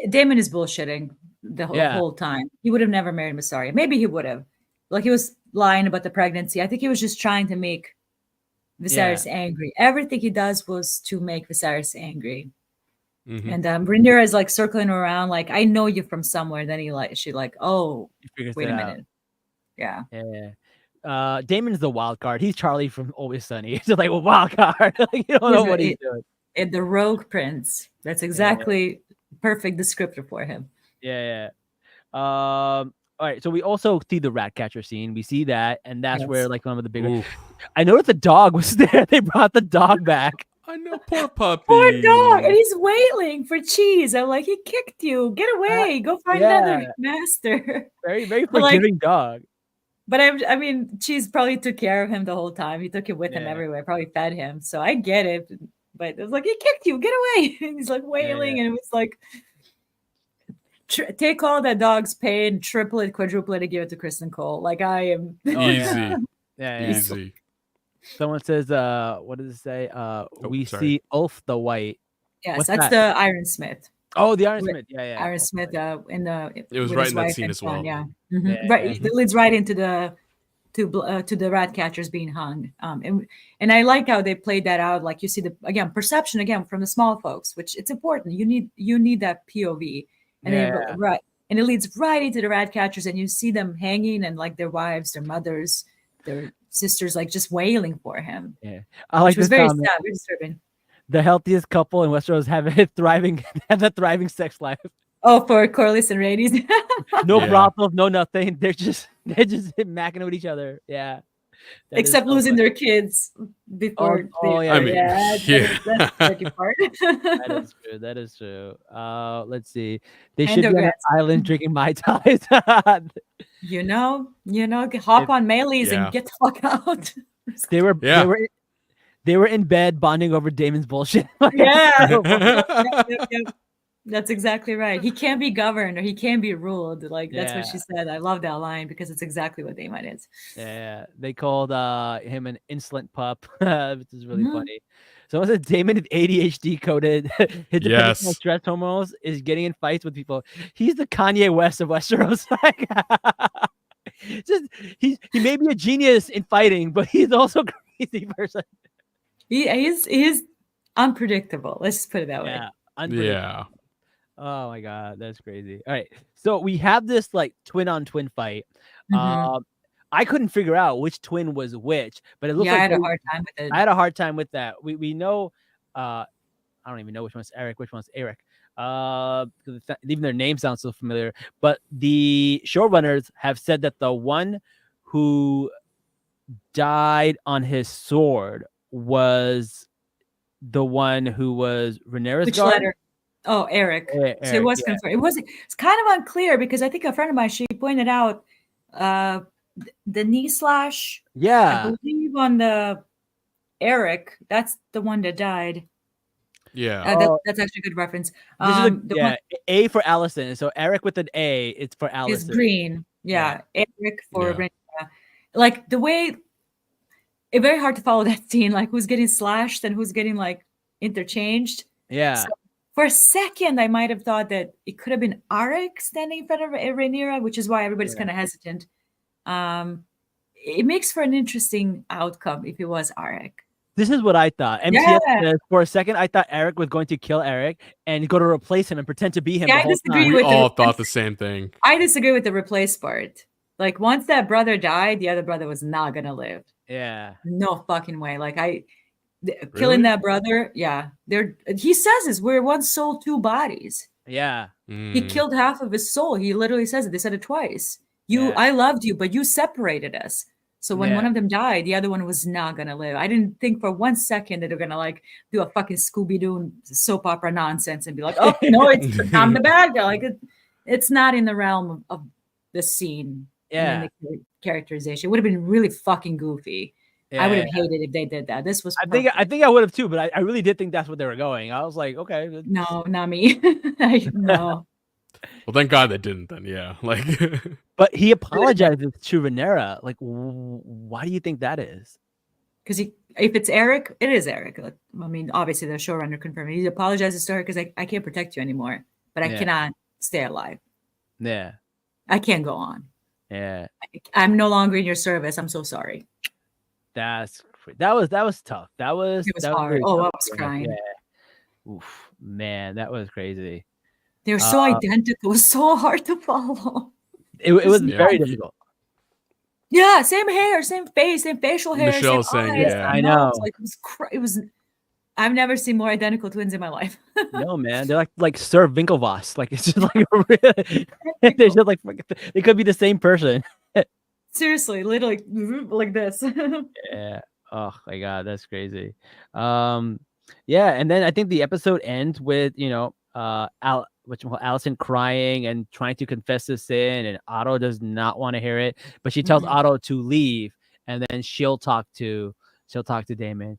Daemon is bullshitting the whole time. He would have never married Mysaria. Maybe he would have. Like he was lying about the pregnancy. I think he was just trying to make Viserys angry. Everything he does was to make Viserys angry. And Rhaenyra is like circling around, like, I know you from somewhere. Then she like, oh, wait a minute. Yeah. Daemon's the wild card. He's Charlie from Always Sunny. He's just like a wild card. Like, you don't know what he's doing. The rogue prince. That's exactly perfect descriptor for him. Yeah. All right. So we also see the rat catcher scene. We see that, and that's where like one of the bigger. I noticed the dog was there. They brought the dog back. I know, poor puppy. Poor dog, and he's wailing for cheese. I'm like, he kicked you. Get away. Go find another master. Very, very forgiving dog. But I mean, Cheese probably took care of him the whole time. He took him with him everywhere. Probably fed him. So I get it. But it was like, he kicked you. Get away. And he's like wailing, and it was like, take all that dog's pain, triple it, quadruple it, and give it to Kristen Cole. Like I am easy. Easy. Someone says, what does it say? We see Ulf the White. Yes, that's the Iron Smith. Oh, the Iron Smith. Yeah. Iron Smith it was right in that scene as well. Yeah. Right. It leads right into the rat catchers being hung. And I like how they played that out. Like you see perception from the small folks, which it's important. You need that POV. And and it leads right into the rat catchers, and you see them hanging and like their wives, their mothers, their sisters, like just wailing for him. Yeah, I like this. Very sad, very disturbing. The healthiest couple in Westeros have a thriving sex life. Oh, for Corlys and Rhaenys. No brothels, no nothing. They're just macking with each other. Yeah. Except losing their kids before. That's the tricky part. That is true. Let's see. They should be on an island drinking Mai Tais. You know, hop on Melees and get the fuck out. They were They were in bed bonding over Daemon's bullshit. Yep. That's exactly right. He can't be governed or he can't be ruled. Like that's what she said. I love that line because it's exactly what Daemon is. Yeah, they called him an insolent pup, which is really funny. Someone said Daemon is ADHD coded. His dependence on stress hormones is getting in fights with people. He's the Kanye West of Westeros. Just he may be a genius in fighting, but he's also a crazy person. He is unpredictable. Let's just put it that way. Yeah. Oh my god, that's crazy. All right, so we have this like twin on twin fight. I couldn't figure out which twin was which, but it looked like I had a hard time with it. I had a hard time with that. We know, I don't even know which one's Eric, which one's Eric. Even their names sound so familiar. But the showrunners have said that the one who died on his sword was the one who was Rhaenyra's Which guard. letter? Oh, Eric. Eric. So it was confirmed. It's kind of unclear because I think a friend of mine, she pointed out the knee slash. Yeah. I believe on the Eric, that's the one that died. Yeah. That's actually a good reference. A for Allison. So Eric with an A, it's for Allison. It's green. Yeah. Eric for Rhaenyra. Like the way, it's very hard to follow that scene, like who's getting slashed and who's getting like interchanged. Yeah. So for a second, I might have thought that it could have been Arik standing in front of Rhaenyra, which is why everybody's kind of hesitant. It makes for an interesting outcome if it was Arik. This is what I thought. MTS says, for a second, I thought Eric was going to kill Eric and go to replace him and pretend to be him. Yeah, I disagree with we all thought the same thing. I disagree with the replace part. Like once that brother died, the other brother was not gonna live. Yeah. No fucking way. Like killing that brother. Yeah. He says this, we're one soul, two bodies. Yeah. He killed half of his soul. He literally says it. They said it twice. I loved you, but you separated us. So when one of them died, the other one was not gonna live. I didn't think for 1 second that they're gonna like do a fucking Scooby-Doo soap opera nonsense and be like, oh no, I'm the bad guy. Like it's not in the realm of the scene. Yeah. The characterization. It would have been really fucking goofy. I would have hated if they did that. This was I think I would have too, but I really did think that's what they were going. I was like, okay. No, not me. No. Well, thank God they didn't then. Yeah. Like but he apologizes to Rhaenyra. Like, why do you think that is? Because if it's Eric, it is Eric. Like, I mean, obviously the showrunner confirmed. He apologizes to her because I can't protect you anymore, but I cannot stay alive. Yeah. I can't go on. Yeah. I'm no longer in your service. I'm so sorry. That was tough. It was hard. I was crying. Yeah. Oof, man, that was crazy. They're so identical. It was so hard to follow. It was very difficult. Yeah, same hair, same face, same facial hair. Michelle's same saying, eyes. yeah. I know. It was. I've never seen more identical twins in my life. No, man, they're like Sir Winklevoss. Like it's just like they're just like they could be the same person. Seriously, literally like this. Yeah. Oh my god, that's crazy. Yeah, and then I think the episode ends with Allison crying and trying to confess the sin, and Otto does not want to hear it, but she tells Otto to leave, and then she'll talk to Daemon.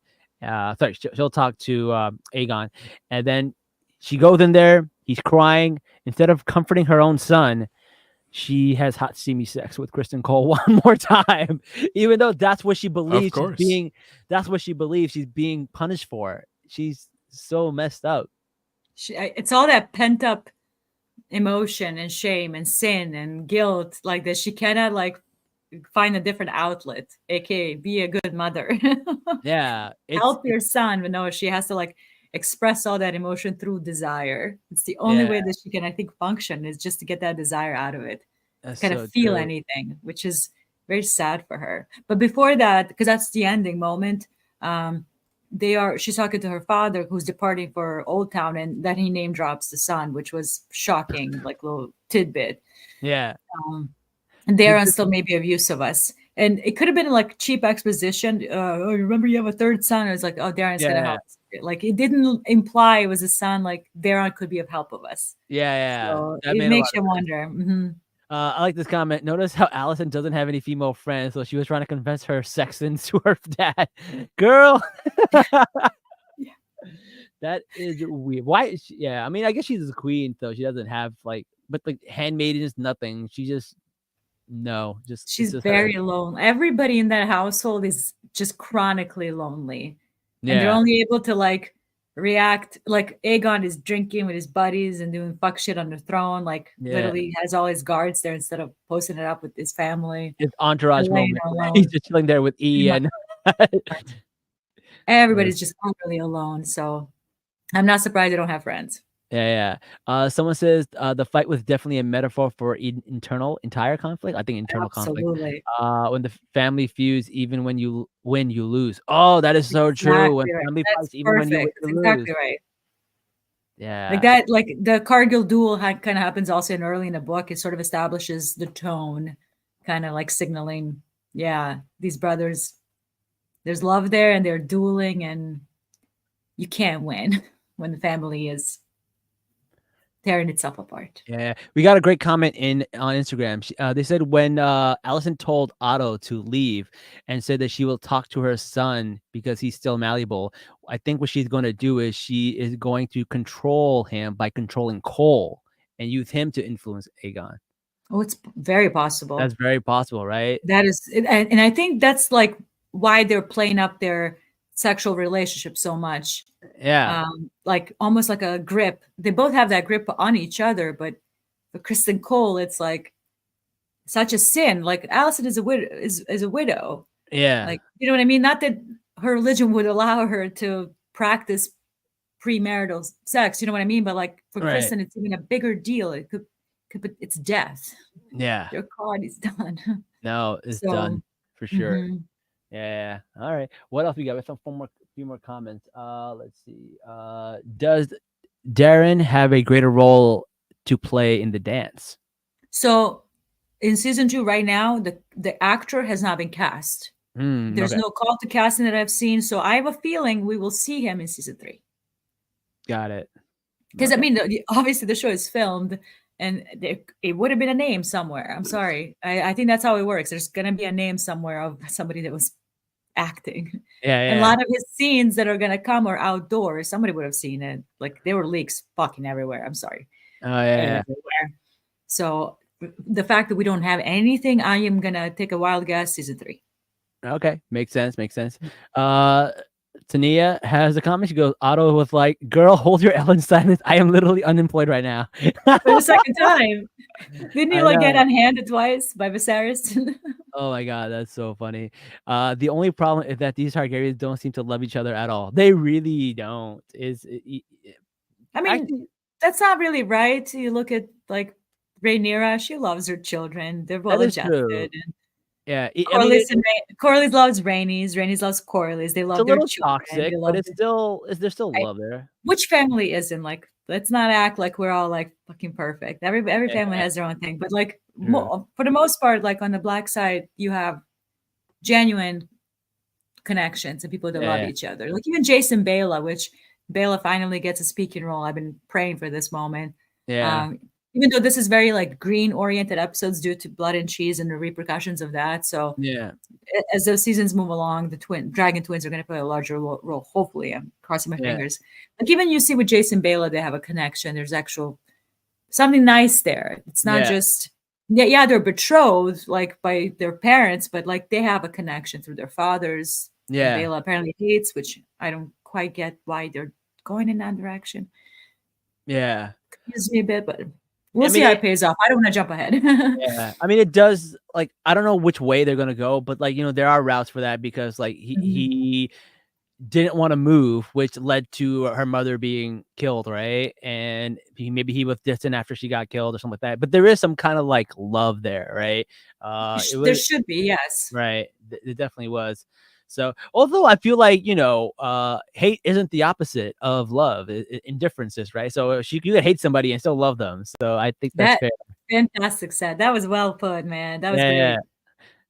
She'll talk to Aegon, and then she goes in there. He's crying. Instead of comforting her own son, she has hot steamy sex with Kristen Cole one more time, even though that's what she believes she's being punished for. She's so messed up. It's all that pent up emotion and shame and sin and guilt like that. She cannot like find a different outlet, aka be a good mother. Yeah, help your son, but no, she has to like express all that emotion through desire. It's the only way that she can, I think, function is just to get that desire out of it. That's kind of feel anything, which is very sad for her. But before that, because that's the ending moment, she's talking to her father who's departing for Old Town, and then he name drops the son, which was shocking, like little tidbit. Yeah. And Darren still maybe of use of us. And it could have been like cheap exposition. Remember you have a third son. It was like, oh, Darren's gonna help us. Like it didn't imply it was a son. Like Darren could be of help of us. Yeah. So it makes you wonder. Mm-hmm. I like this comment. Notice how Allison doesn't have any female friends, so she was trying to confess her sex sins to her dad. Girl, that is weird. Why? Yeah, I mean, I guess she's a queen, so she doesn't have like, but like handmaiden is nothing. She just she's just very her. alone. Everybody in that household is just chronically lonely, and they're Yeah, only able to like react. Like Aegon is drinking with his buddies and doing fuck shit on the throne. Like yeah. literally has all his guards there instead of posting it up with his family. His entourage Elena moment. He's alone. just chilling there with E and Everybody's just utterly alone. So I'm not surprised they don't have friends. yeah. Someone says the fight was definitely a metaphor for entire conflict. I think internal conflict. Absolutely. When the family feuds, even when you win, you lose. Oh, that is so true. When Exactly right. family That's fights, even when you win, perfect. you That's lose. exactly right. Yeah. Like that, like the Cargill duel kind of happens also in early in the book. It sort of establishes the tone, kind of like signaling, yeah, these brothers, there's love there and they're dueling, and you can't win when the family is tearing itself apart. Yeah, we got a great comment on Instagram. They said when Allison told Otto to leave and said that she will talk to her son because he's still malleable. I think what she's going to do is she is going to control him by controlling Cole and use him to influence Aegon. Oh, it's very possible. That's very possible, right? That is, and I think that's like why they're playing up their sexual relationship so much. Yeah. Like almost like a grip. They both have that grip on each other, but for Kristen Cole, it's like such a sin. Like Allison is a widow, is a widow. Yeah. Like, you know what I mean? Not that her religion would allow her to practice premarital sex, you know what I mean? But like for Kristen, it's even a bigger deal. It could it's death. Yeah. Your card is done. No, it's done for sure. Yeah. All right. What else we got? We have few more comments. Let's see. Does Darren have a greater role to play in the dance? So in season 2 right now, the actor has not been cast. There's no call to casting that I've seen. So I have a feeling we will see him in season 3. Got it. Because I mean, obviously the show is filmed and it would have been a name somewhere. I'm sorry. I think that's how it works. There's going to be a name somewhere of somebody that was acting. Yeah. And a lot of his scenes that are going to come are outdoors. Somebody would have seen it. Like there were leaks fucking everywhere. I'm sorry. Oh, yeah. Everywhere. So the fact that we don't have anything, I am going to take a wild guess, season 3. Okay. Makes sense. Tania has a comment. She goes, Otto was like, girl, hold your Ellen silence. I am literally unemployed right now. For the second time. Didn't you like get unhanded twice by Viserys? Oh my god, that's so funny. The only problem is that these Targaryens don't seem to love each other at all. They really don't. I mean, that's not really right. You look at like Rhaenyra, she loves her children. They're well adjusted. Yeah, Corlys loves Rhaenys. Rhaenys loves Corlys. They love their children. Toxic, but there's still love there. Which family isn't? Like, let's not act like we're all like fucking perfect. Every family has their own thing, but like for the most part, like on the black side, you have genuine connections and people that love each other. Like even Jason Bela, which Bela finally gets a speaking role. I've been praying for this moment. Yeah. Even though this is very like green oriented episodes due to Blood and Cheese and the repercussions of that. So yeah, as the seasons move along, the dragon twins are going to play a larger role. Hopefully, I'm crossing my fingers. Like even you see with Jason Bela, they have a connection. There's actual something nice there. It's not just they're betrothed like by their parents, but like they have a connection through their fathers. Yeah, Bela apparently hates, which I don't quite get why they're going in that direction. Yeah, confuses me a bit, but we'll see how it pays off. I don't want to jump ahead. Yeah, I mean, it does. Like, I don't know which way they're gonna go, but like, there are routes for that because like he didn't want to move, which led to her mother being killed, right? And maybe he was distant after she got killed or something like that. But there is some kind of like love there, right? There should be, yes. Right, it definitely was. So, although I feel like hate isn't the opposite of love. Indifference is, right? So you could hate somebody and still love them. So I think that's fair. Fantastic said. That was well put, man. That was great.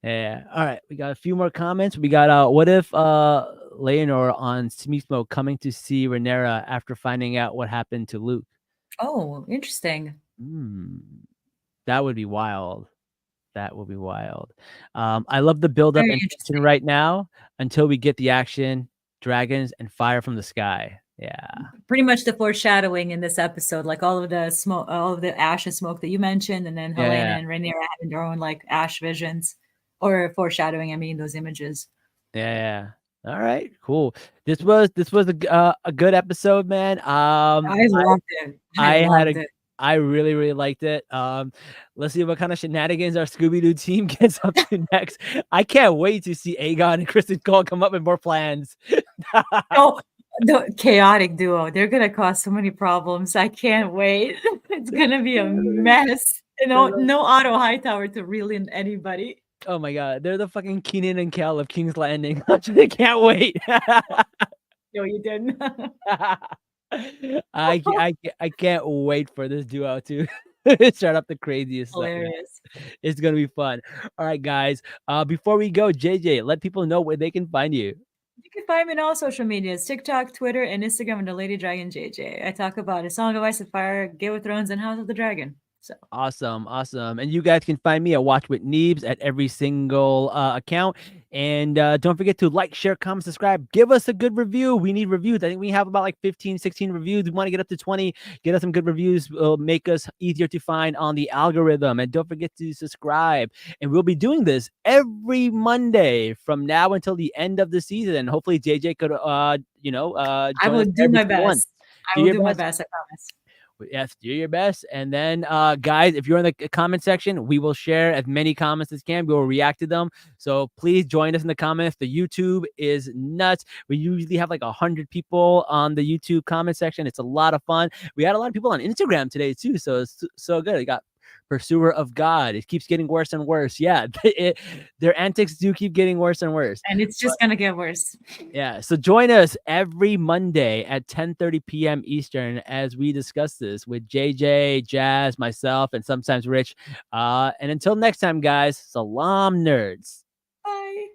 Yeah. All right, we got a few more comments. We got what if Leonor on Smoke coming to see Rhaenyra after finding out what happened to Luke? Oh, interesting. That would be wild. That will be wild. I love the build up Very and interesting. tension right now until we get the action, dragons, and fire from the sky. Yeah. Pretty much the foreshadowing in this episode, like all of the smoke, all of the ash and smoke that you mentioned, and then Helena and Rhaenyra having their own like ash visions or foreshadowing. I mean, those images. Yeah. All right. Cool. This was a good episode, man. I loved it. I really liked it. Let's see what kind of shenanigans our Scooby-Doo team gets up to next. I can't wait to see Aegon and Kristen Cole come up with more plans. Oh, the chaotic duo. They're gonna cause so many problems. I can't wait. It's gonna be a mess. No Otto Hightower to reel in anybody. Oh my god, they're the fucking Keenan and Kel of King's Landing. I can't wait. No, you didn't. I can't wait for this duo to start up the craziest Hilarious. stuff. It's gonna be fun. All right, guys. Before we go, JJ, let people know where they can find you. You can find me on all social medias: TikTok, Twitter, and Instagram under Lady Dragon JJ. I talk about A Song of Ice and Fire, Game of Thrones, and House of the Dragon. So awesome. And you guys can find me at Watch with Neebs at every single account. And don't forget to like, share, comment, subscribe. Give us a good review. We need reviews. I think we have about like 15, 16 reviews. We want to get up to 20. Get us some good reviews. Will make us easier to find on the algorithm. And don't forget to subscribe. And we'll be doing this every Monday from now until the end of the season. Hopefully JJ could, I will do my best. I will do my best. I promise. Yes, do your best. And then, guys, if you're in the comment section, we will share as many comments as can. We will react to them. So please join us in the comments. The YouTube is nuts. We usually have like 100 people on the YouTube comment section. It's a lot of fun. We had a lot of people on Instagram today too. So it's so good. We got Pursuer of God. It keeps getting worse and worse. Yeah, their antics do keep getting worse and worse. And it's just going to get worse. Yeah, so join us every Monday at 10:30 p.m. Eastern as we discuss this with JJ, Jazz, myself, and sometimes Rich. And until next time, guys, Salaam, nerds. Bye.